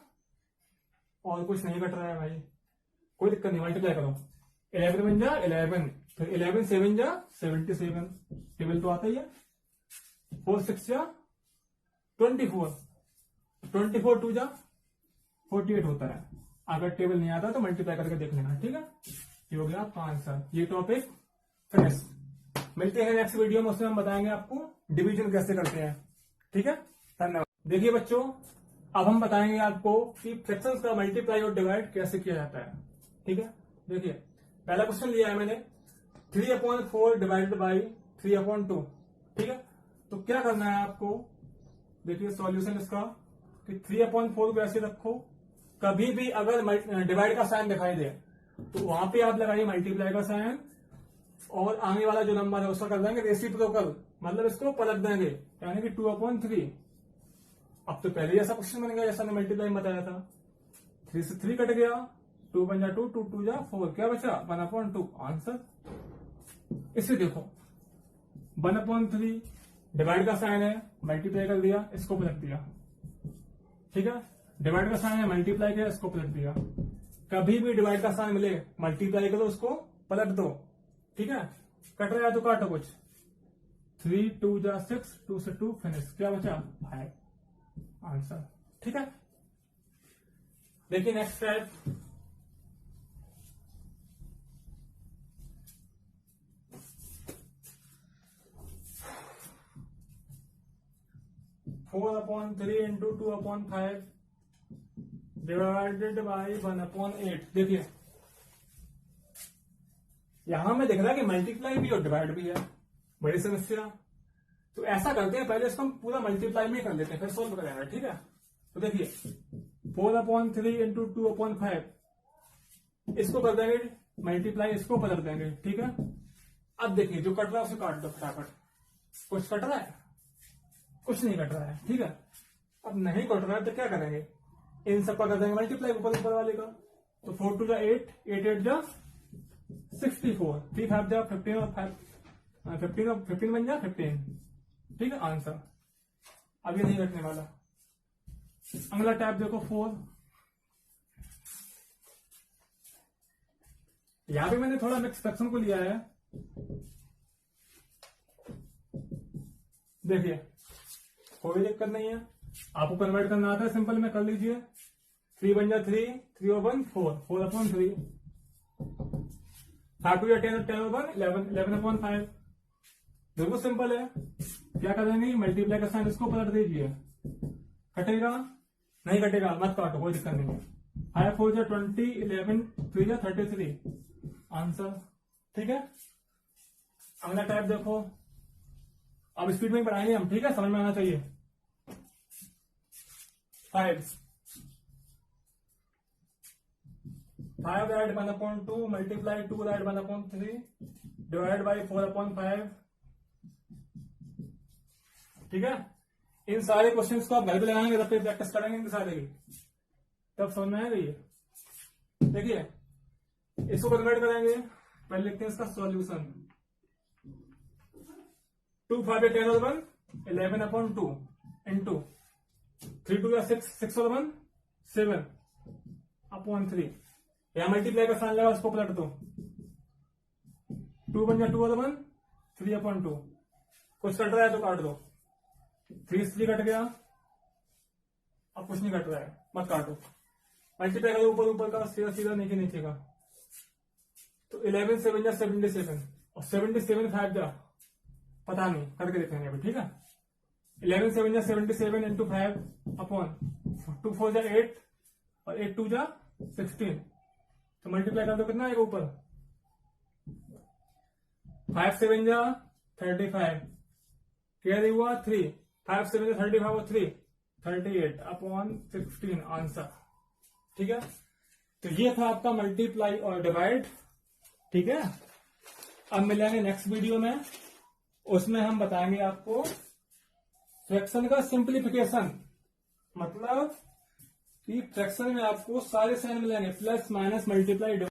और कुछ नहीं कट रहा है भाई, कोई दिक्कत नहीं, मल्टीप्लाई करो। 11 बन जा 11, फिर 11 7 जा 77, टेबल तो आता ही है। 4 6 जा 24, 24 2 जा 48 होता है। अगर टेबल नहीं आता तो मल्टीप्लाई करके देख लेना। ठीक है, ये हो गया आपका आंसर। ये टॉपिक फिनिश। मिलते हैं नेक्स्ट वीडियो में, उसमें हम बताएंगे आपको डिवीजन कैसे करते हैं। ठीक है, धन्यवाद। देखिए बच्चों, अब हम बताएंगे आपको कि फ्रैक्शंस का मल्टीप्लाई और डिवाइड कैसे किया जाता है। ठीक है, देखिए पहला क्वेश्चन लिया है मैंने 3/4 डिवाइडेड बाई 3/2। ठीक है, तो क्या करना है आपको, देखिए सॉल्यूशन इसका कि 3/4 को ऐसे रखो, कभी भी अगर डिवाइड का साइन दिखाई दे तो वहां पे आप लगाइए मल्टीप्लाई का साइन, और आने वाला जो नंबर है उसका कर देंगे रेसिप्रोकल, मतलब इसको पलट देंगे, यानी कि 2/3। अब तो पहले ऐसा क्वेश्चन बन गया जैसा मैंने मल्टीप्लाई में बताया था। 3 से 3 कट गया, 2 बन जा 2, 2 2 जा 4, क्या बचा 1/2 आंसर। इसे देखो 1/3 डिवाइड का साइन है, मल्टीप्लाई कर दिया, इसको पलट दिया। ठीक है, डिवाइड का साइन है, मल्टीप्लाई किया, इसको पलट दिया। कभी भी डिवाइड का साइन मिले मल्टीप्लाई करो, उसको पलट दो। ठीक है, कट रहा है तो काटो कुछ। 3 2 जा 6, 2 से 2 फिनिश, क्या बचा 5 आंसर। ठीक है, देखिए next type. Four upon 3 into 2/5 divided by 1/8। देखिए यहां में दिख रहा है कि मल्टीप्लाई भी और डिवाइड भी है, बड़ी समस्या। तो ऐसा करते हैं, पहले इसको हम पूरा मल्टीप्लाई में कर लेते हैं, फिर सोल्व करेंगे। ठीक है, तो देखिए 4/3 इंटू 2/5, इसको कर देंगे मल्टीप्लाई, इसको पलट देंगे। ठीक है, अब देखिए जो कट रहा है उसे काट दो फटाफट। कुछ कट रहा है? कुछ नहीं कट रहा है। ठीक है, अब नहीं कट रहा है तो क्या करेंगे, इन सब का कर देंगे मल्टीप्लाई ऊपर ऊपर वाले का। तो 4 2 जा 8, 8 8 जा 64, 3 5 जा 15 और 15 बन जा 15। ठीक है आंसर। अब ये नहीं कटने वाला। अगला टैब देखो 4, यहां पे मैंने थोड़ा मिक्स फ्रैक्शन को लिया है। देखिए कोई दिक्कत नहीं है, आपको कन्वर्ट करना आता है सिंपल में कर लीजिए। 3 बन जा 3, 3 और 1 4, 4/3। 5 2 या 10, 10 और 1 11, 11/5। बिल्कुल सिंपल है। क्या करेंगे, मल्टीप्लाई का साइन इसको पलट दीजिए। कटेगा? नहीं कटेगा, मत काटो, कोई दिक्कत नहीं है। 5 4 जा 20, 11 3 जा 33 आंसर। ठीक है, अगला टाइप देखो। अब स्पीड में बढ़ाएंगे हम, ठीक है, समझ में आना चाहिए। 5 add 1/2 multiply 2 add 1/3 divide by 4/5। ठीक है, इन सारे क्वेश्चंस को आप घर पे लगाएंगे, तब पे प्रैक्टिस करेंगे इनके सारे की, तब समझ में आएगा ये। देखिए इसको कन्वर्ट करेंगे, पहले लिखते हैं इसका सॉल्यूशन। 2 5 10 और 1 11/2 इंटू 3 2 6 6 और 1 7/3। यहां मल्टीप्लाई का साइन लगा, उसको पलट दो। 2 बन जा 2 और 1 3/2। कुछ कट रहा है तो काट दो। 3 3 कट गया, अब कुछ नहीं कट रहा है, मत काटो। मल्टीप्लाई करो ऊपर ऊपर का, सीधा सीधा नीचे नीचे का। तो 11 7 जा 77 और 77 5 जा पता नहीं, करके देखेंगे अभी। ठीक है, 11 7 जा 77 इंटू 5 अपॉन 2 4 जा 8 और 8 2 जा 16। तो मल्टीप्लाई कर दो, कितना आएगा ऊपर 5 7 जा 35, क्या हुआ 3, 5 7 जा 35 और 3 38 अपॉन 16 आंसर। ठीक है, तो ये था आपका मल्टीप्लाई और डिवाइड। ठीक है, अब मिलेंगे नेक्स्ट वीडियो में, उसमें हम बताएंगे आपको फ्रैक्शन का सिंप्लीफिकेशन, मतलब कि फ्रैक्शन में आपको सारे साइन मिलेंगे, प्लस माइनस मल्टीप्लाई डिवाइड।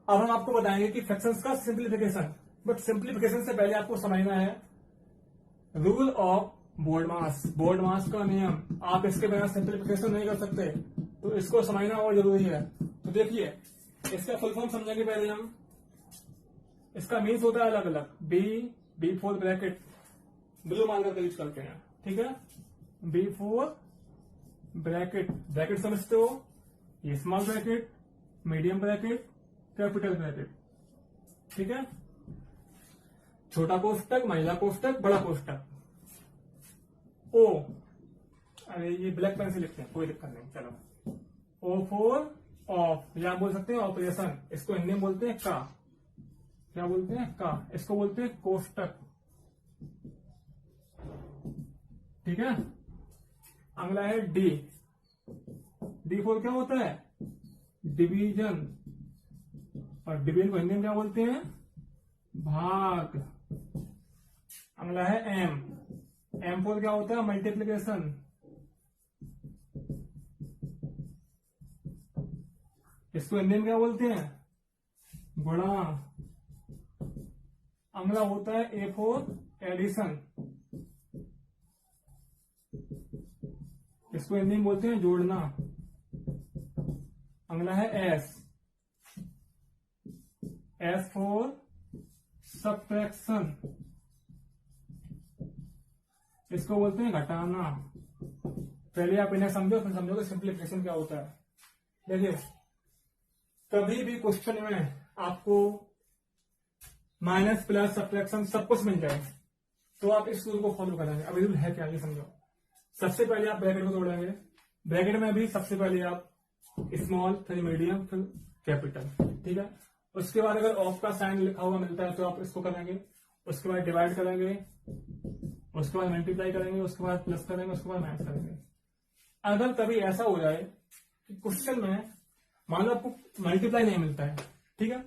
अब हम आपको बताएंगे कि फ्रैक्शंस का सिंप्लीफिकेशन, बट सिंप्लीफिकेशन से पहले आपको समझना है rule of BODMAS, BODMAS का नियम। आप इसके बिना सिंप्लीफिकेशन नहीं कर सकते, तो इसको समझना और जरूरी है। तो देखिए इसका फुल फॉर्म समझेंगे पहले हम। इसका मीन्स होता है अलग अलग, B four bracket blue marker का यूज करते हैं, ठीक है। बी फोर ब्रैकेट, ब्रैकेट समझते हो, ये small bracket, medium bracket, capital bracket, ठीक है। छोटा कोष्टक, महिला कोष्टक, बड़ा कोष्टक। ओ, अरे ये ब्लैक पेन से लिखते हैं, कोई दिक्कत नहीं, चलो। ओ फोर ऑफ, या बोल सकते हैं ऑपरेशन, इसको हिंदी में बोलते हैं का, क्या बोलते हैं का, इसको बोलते हैं कोष्टक, ठीक है। अगला है डी, डी फोर क्या होता है, डिवीजन, और डिवीजन को हिंदी में क्या बोलते हैं, भाग। अगला है एम, एम फोर क्या होता है, मल्टीप्लीकेशन, इसको हिंदी में क्या बोलते हैं, गुणा। अगला होता है ए फोर एडिशन, इसको हिंदी में बोलते हैं जोड़ना। अगला है एस, एस फोर सबट्रैक्शन, इसको बोलते हैं घटाना। पहले आप इन्हें समझो, फिर समझोगे सिंप्लीफिकेशन क्या होता है। देखिए कभी भी क्वेश्चन में आपको माइनस प्लस सब्ट्रैक्शन सब कुछ मिल जाए, तो आप इस रूल को फॉलो करेंगे। अब रूल है क्या, ये समझो। सबसे पहले आप ब्रैकेट को तोड़ेंगे, ब्रैकेट में भी सबसे पहले आप स्मॉल, फिर मीडियम, फिर कैपिटल, ठीक है। उसके बाद अगर ऑफ का साइन लिखा हुआ मिलता है तो आप इसको करेंगे, उसके बाद डिवाइड करेंगे, उसके बाद मल्टीप्लाई करेंगे, उसके बाद प्लस करेंगे, उसके बाद माइनस करेंगे। अगर कभी ऐसा हो जाए कि क्वेश्चन में मान लो आपको मल्टीप्लाई नहीं मिलता है, ठीक है,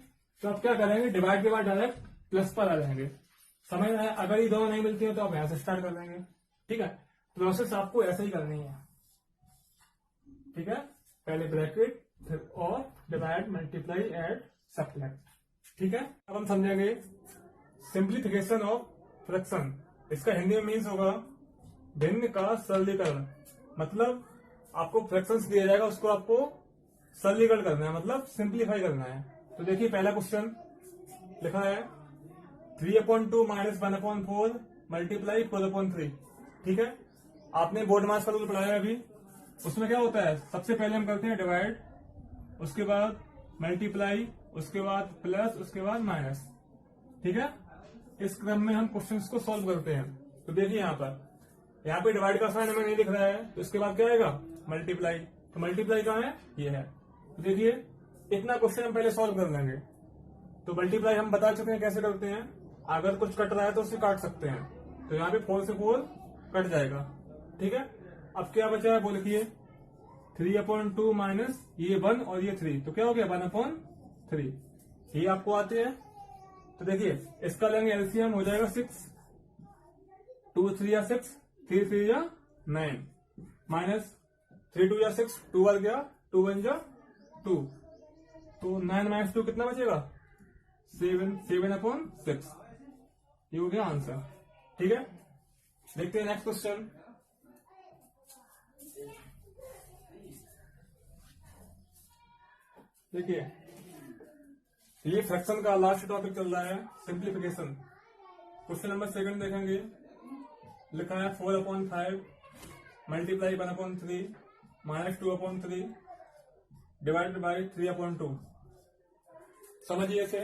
तो आप क्या करेंगे, डिवाइड के बाद डायरेक्ट प्लस पर आ जाएंगे, समझ रहे हैं। अगर ये दोनों नहीं मिलती है तो आप यहां से स्टार्ट कर देंगे, ठीक है। प्रोसेस आपको ऐसे ही करनी है, ठीक है। पहले ब्रैकेट, फिर और, डिवाइड, मल्टीप्लाई, ऐड, सब्ट्रैक्ट, ठीक है। अब हम समझेंगे सिंप्लीफिकेशन ऑफ फ्रैक्शन। इसका हिंदी में मीन्स होगा भिन्न का सरलीकरण। मतलब आपको फ्रैक्शंस दिया जाएगा, उसको आपको सरलीकरण करना है, मतलब सिंप्लीफाई करना है। तो देखिए पहला क्वेश्चन लिखा है 3/2 माइनस 1/4 मल्टीप्लाई 4/3, ठीक है। आपने बोर्ड मास का रूल पढ़ाया है अभी, उसमें क्या होता है, सबसे पहले हम करते हैं डिवाइड, उसके बाद मल्टीप्लाई, उसके बाद प्लस, उसके बाद माइनस, ठीक है। इस क्रम में हम क्वेश्चंस को सॉल्व करते हैं। तो देखिए यहाँ पे डिवाइड का साइन हमें नहीं दिख रहा है, तो इसके बाद क्या आएगा, मल्टीप्लाई। तो मल्टीप्लाई कहाँ है, ये है। तो देखिए इतना क्वेश्चन हम पहले सॉल्व कर लेंगे। तो मल्टीप्लाई हम बता चुके हैं कैसे करते हैं, अगर कुछ कट रहा है तो उसे काट सकते हैं। तो यहाँ पे 4 से 4 कट जाएगा, ठीक है। अब क्या बचा है वो लिखिए, 3/2 माइनस ये 1 और ये 3, तो क्या हो गया 1/3। ये आपको आते हैं। तो देखिए इसका लेंगे एलसीएम, हो जाएगा 6, 2 3 या 6, 3 3 या 9, माइनस 3 2 या 6, 2 बार गया, 2 1 जा 2, तो 9 माइनस 2 कितना बचेगा, 7, 7/6। ये हो गया आंसर, ठीक है। देखते हैं नेक्स्ट क्वेश्चन। देखिए ये फ्रैक्शन का लास्ट टॉपिक चल रहा है, सिंप्लीफिकेशन। क्वेश्चन नंबर 2 देखेंगे, लिखा है 4/5 मल्टीप्लाई 1/3 माइनस 2/3 डिवाइडेड बाई 3/2। समझिए इसे।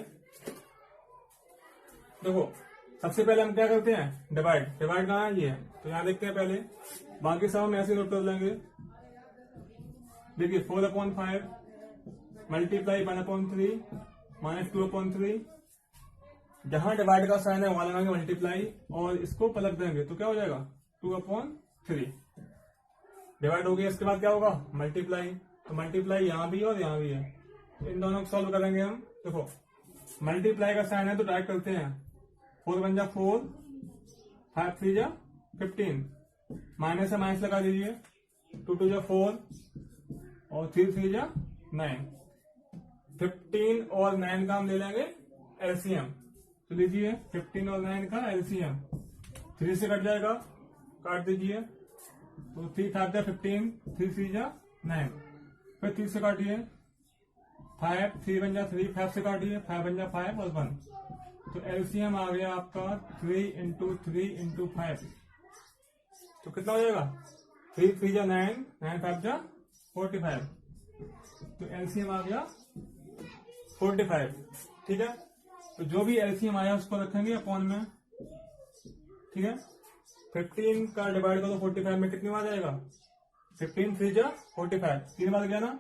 देखो सबसे पहले हम क्या करते हैं, डिवाइड। डिवाइड कहाँ है, ये है, तो यहां देखते हैं पहले, बाकी सब हम ऐसे नोट कर लेंगे। देखिए 4/5 मल्टीप्लाई 1/3 माइनस 2/3, जहां डिवाइड का साइन है वहां लगाएंगे मल्टीप्लाई और इसको पलट देंगे, तो क्या हो जाएगा 2/3। डिवाइड हो गया, इसके बाद क्या होगा मल्टीप्लाई, तो मल्टीप्लाई यहां भी और यहां भी है, इन दोनों को सॉल्व करेंगे हम। देखो मल्टीप्लाई का साइन है तो डायरेक्ट करते हैं, 4 1 जा 4, 5 3 जा 15, माइनस है माइनस लगा दीजिए, 2 2 जा 4 और 3 3 जा 9, 15 और 9 का हम ले लेंगे एलसीएम, तो लीजिए 15 और 9 का एलसीएम 3 से कट जाएगा, काट दीजिए। तो 3 5 जा 15, 3 3 जा 9, फिर 3 से काटिए 5, 3 बन जा 3, 5 से काटिए 5 बन जा 5 और 1। तो एलसीएम आ गया आपका 3 इंटू 3 इंटू 5। तो कितना हो जाएगा 3 3 जा 9, 9 5 जा 45। तो एलसीएम आ गया 45। ठीक है, तो जो भी एलसीएम आया उसको रखेंगे अपॉन में। ठीक है, 15 का डिवाइड करो 45 में, कितनी बार जाएगा 15 3 जा 45, 3 बार गया ना।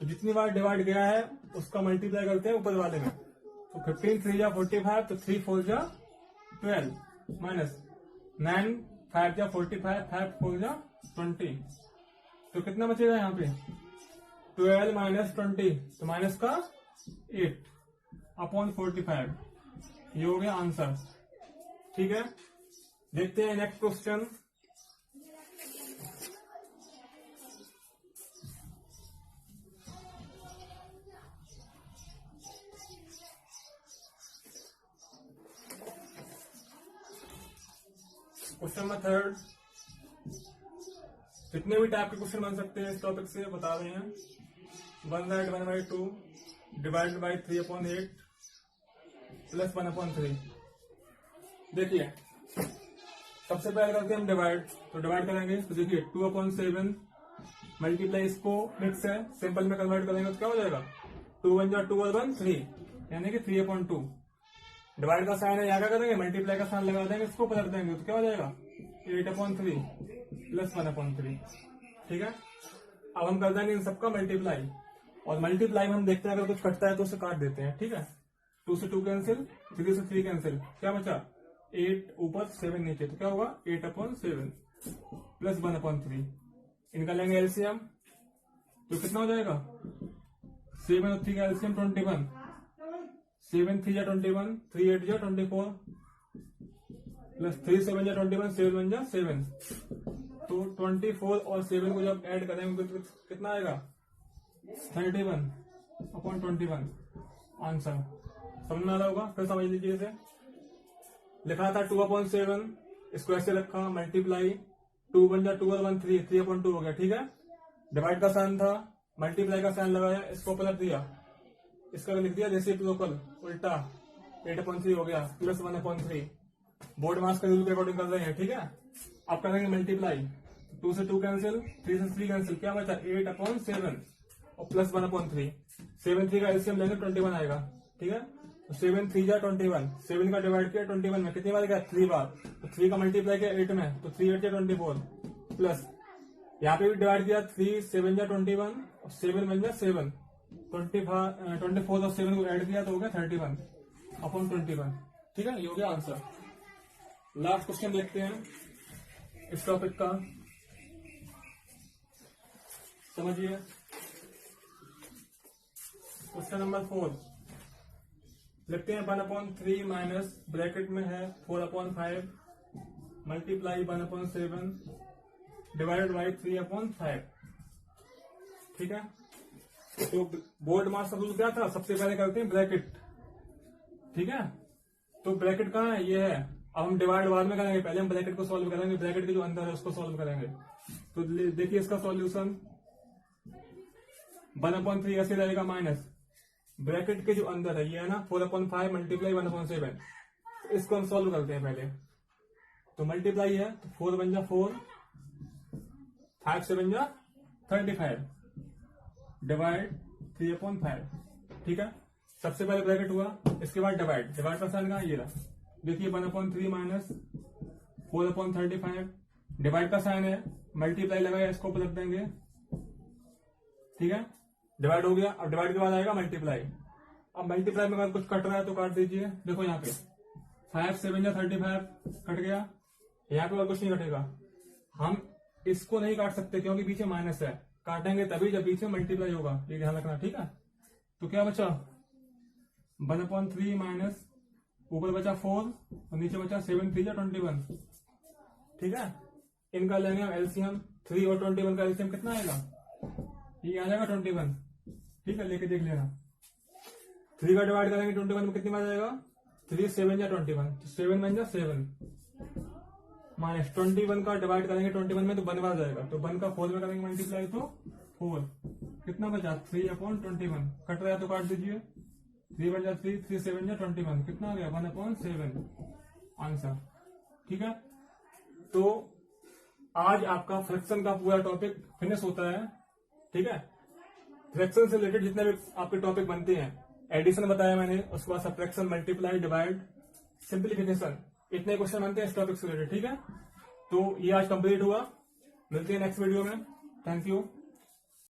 तो जितनी बार डिवाइड गया है उसका मल्टीप्लाई करते हैं ऊपर वाले में। तो 15 3 जा 45, तो 3 4 जा 12 माइनस 9 5 जा 45, 5 4 जा 20। तो कितना बचेगा यहाँ पे 12 माइनस 20, तो माइनस का 8 अपॉन 45। ये हो गया आंसर। ठीक है, देखते हैं नेक्स्ट क्वेश्चन। Question number 3। जितने भी टाइप के क्वेश्चन बन सकते हैं इस टॉपिक से बता रहे हैं। 1/1/2 डिवाइडेड बाई 3/8 प्लस 1/3। देखिए सबसे पहले करते हैं हम डिवाइड। तो डिवाइड करेंगे तो देखिए 2/7 मल्टीप्लाई, इसको मिक्स है सिंपल में कन्वर्ट करेंगे तो क्या हो जाएगा 2 1 जा 2 और 1 3, यानी कि 3/2। डिवाइड का साइन है, यहाँ क्या करेंगे मल्टीप्लाई का साइन लगा देंगे, इसको पलट देंगे तो क्या हो जाएगा 8/3 प्लस 1/3। ठीक है, अब हम कर देंगे इन सबका मल्टीप्लाई, और मल्टीप्लाई में हम देखते हैं अगर कुछ कटता है तो उसे काट देते हैं। ठीक है, 2 से 2 कैंसिल, 3 से 3 कैंसिल, क्या बचा 8 ऊपर 7 नीचे, तो क्या होगा 8/7 प्लस 1/3। इनका लेंगे एलसीएम, तो कितना हो जाएगा 7 और 3 का एलसीएम 21, 7 3 जा 21, 3 8 जा 24 प्लस 3 7 जा 21, 7 1 जा 7। तो 24 और 7 को जब ऐड करेंगे तो कितना आएगा 31/21 आंसर। समझ में आ रहा होगा, फिर समझ लीजिए इसे। लिखा था 2/7, इसको ऐसे रखा मल्टीप्लाई 2 1 जा 2 और 1 3, 3/2 हो गया। ठीक है, डिवाइड का साइन था, मल्टीप्लाई का साइन लगाया, इसको पलट दिया, इसका लिख दिया रेसिप्रोकल उल्टा 8/3 हो गया प्लस 1/3। बोर्ड मास का रूल के अकॉर्डिंग कर रहे हैं। ठीक है, अब करेंगे मल्टीप्लाई, 2 से 2 कैंसिल, 3 से 3 कैंसिल, क्या बचा 8/7 और प्लस 1/3। 7 3 का एलसीएम लेंगे 21 आएगा। ठीक है, तो 7 3 जा 21, 7 का डिवाइड किया 21 में, कितनी बार गया 3 बार, तो 3 का मल्टीप्लाई किया 8 में, तो 3 8 जा 24 प्लस यहाँ पे भी डिवाइड किया 3 7 जा 21 और 7 बन जा 7, 24 और 7 को ऐड किया तो हो गया 31/21। ठीक है, ये हो गया आंसर। लास्ट क्वेश्चन देखते हैं इस टॉपिक का, समझिए। क्वेश्चन नंबर 4 लिखते हैं 1/3 माइनस ब्रैकेट में है 4/5 मल्टीप्लाई 1/7 डिवाइडेड बाई 3/5। ठीक है, तो बोर्ड मास का रूल क्या था, सबसे पहले करते हैं ब्रैकेट। ठीक है, तो ब्रैकेट कहाँ है, ये है। अब हम डिवाइड बाद में करेंगे, पहले हम ब्रैकेट को सॉल्व करेंगे, ब्रैकेट के जो अंदर है उसको सॉल्व करेंगे। तो देखिए इसका सॉल्यूशन 1/3 ऐसे रहेगा माइनस ब्रैकेट के जो अंदर है ये है ना 4/5 मल्टीप्लाई 1/7। तो इसको हम सॉल्व करते हैं पहले। तो मल्टीप्लाई है तो 4 बन जा 4, 5 से बन जा 35 डिवाइड 3/5। ठीक है, सबसे पहले ब्रैकेट हुआ, इसके बाद डिवाइड, डिवाइड का साइन का ये रहा। देखिए 1/3 माइनस 4/35 डिवाइड का साइन है, मल्टीप्लाई लगाया, इसको पलट देंगे। ठीक है, डिवाइड हो गया। अब डिवाइड के बाद आएगा मल्टीप्लाई। अब मल्टीप्लाई में अगर कुछ कट रहा है तो काट दीजिए। देखो यहाँ पे 5 7 जा 35 कट गया, यहाँ पे और कुछ नहीं कटेगा। हम इसको नहीं काट सकते क्योंकि पीछे माइनस है, काटेंगे तभी जब पीछे मल्टीप्लाई होगा, ये ध्यान रखना। ठीक है, तो क्या बचा 1/3 माइनस ऊपर बचा 4 और नीचे बचा 7 3 जा 21। ठीक है, इनका लेंगे हम एलसीएम, 3 और 21 का एलसीएम कितना आएगा, ये आ जाएगा 21। ठीक है, लेके देख लेना। 3 का डिवाइड करेंगे 21 में कितनी बार आएगा 3 7 या 21, तो 7 1 जा 7 माइनस 21 का डिवाइड करेंगे 21 में तो 1 बार जाएगा, तो 1 का 4 में करेंगे मल्टीप्लाई तो 4, कितना बचा 3/21, कट रहा है तो काट दीजिए, 3 1 जा 3, 3 7 जा 21, कितना आ गया 1/7 आंसर। ठीक है, तो आज आपका फ्रैक्शन का पूरा टॉपिक फिनिश होता है। ठीक है, फ्रैक्शन से रिलेटेड जितने भी आपके टॉपिक बनते हैं, एडिशन बताया मैंने, उसके बाद सब्ट्रैक्शन, मल्टीप्लाई, डिवाइड, सिंप्लीफिकेशन, इतने क्वेश्चन बनते हैं इस टॉपिक से रिलेटेड। ठीक है, तो ये आज कंप्लीट हुआ, मिलते हैं नेक्स्ट वीडियो में। Thank you.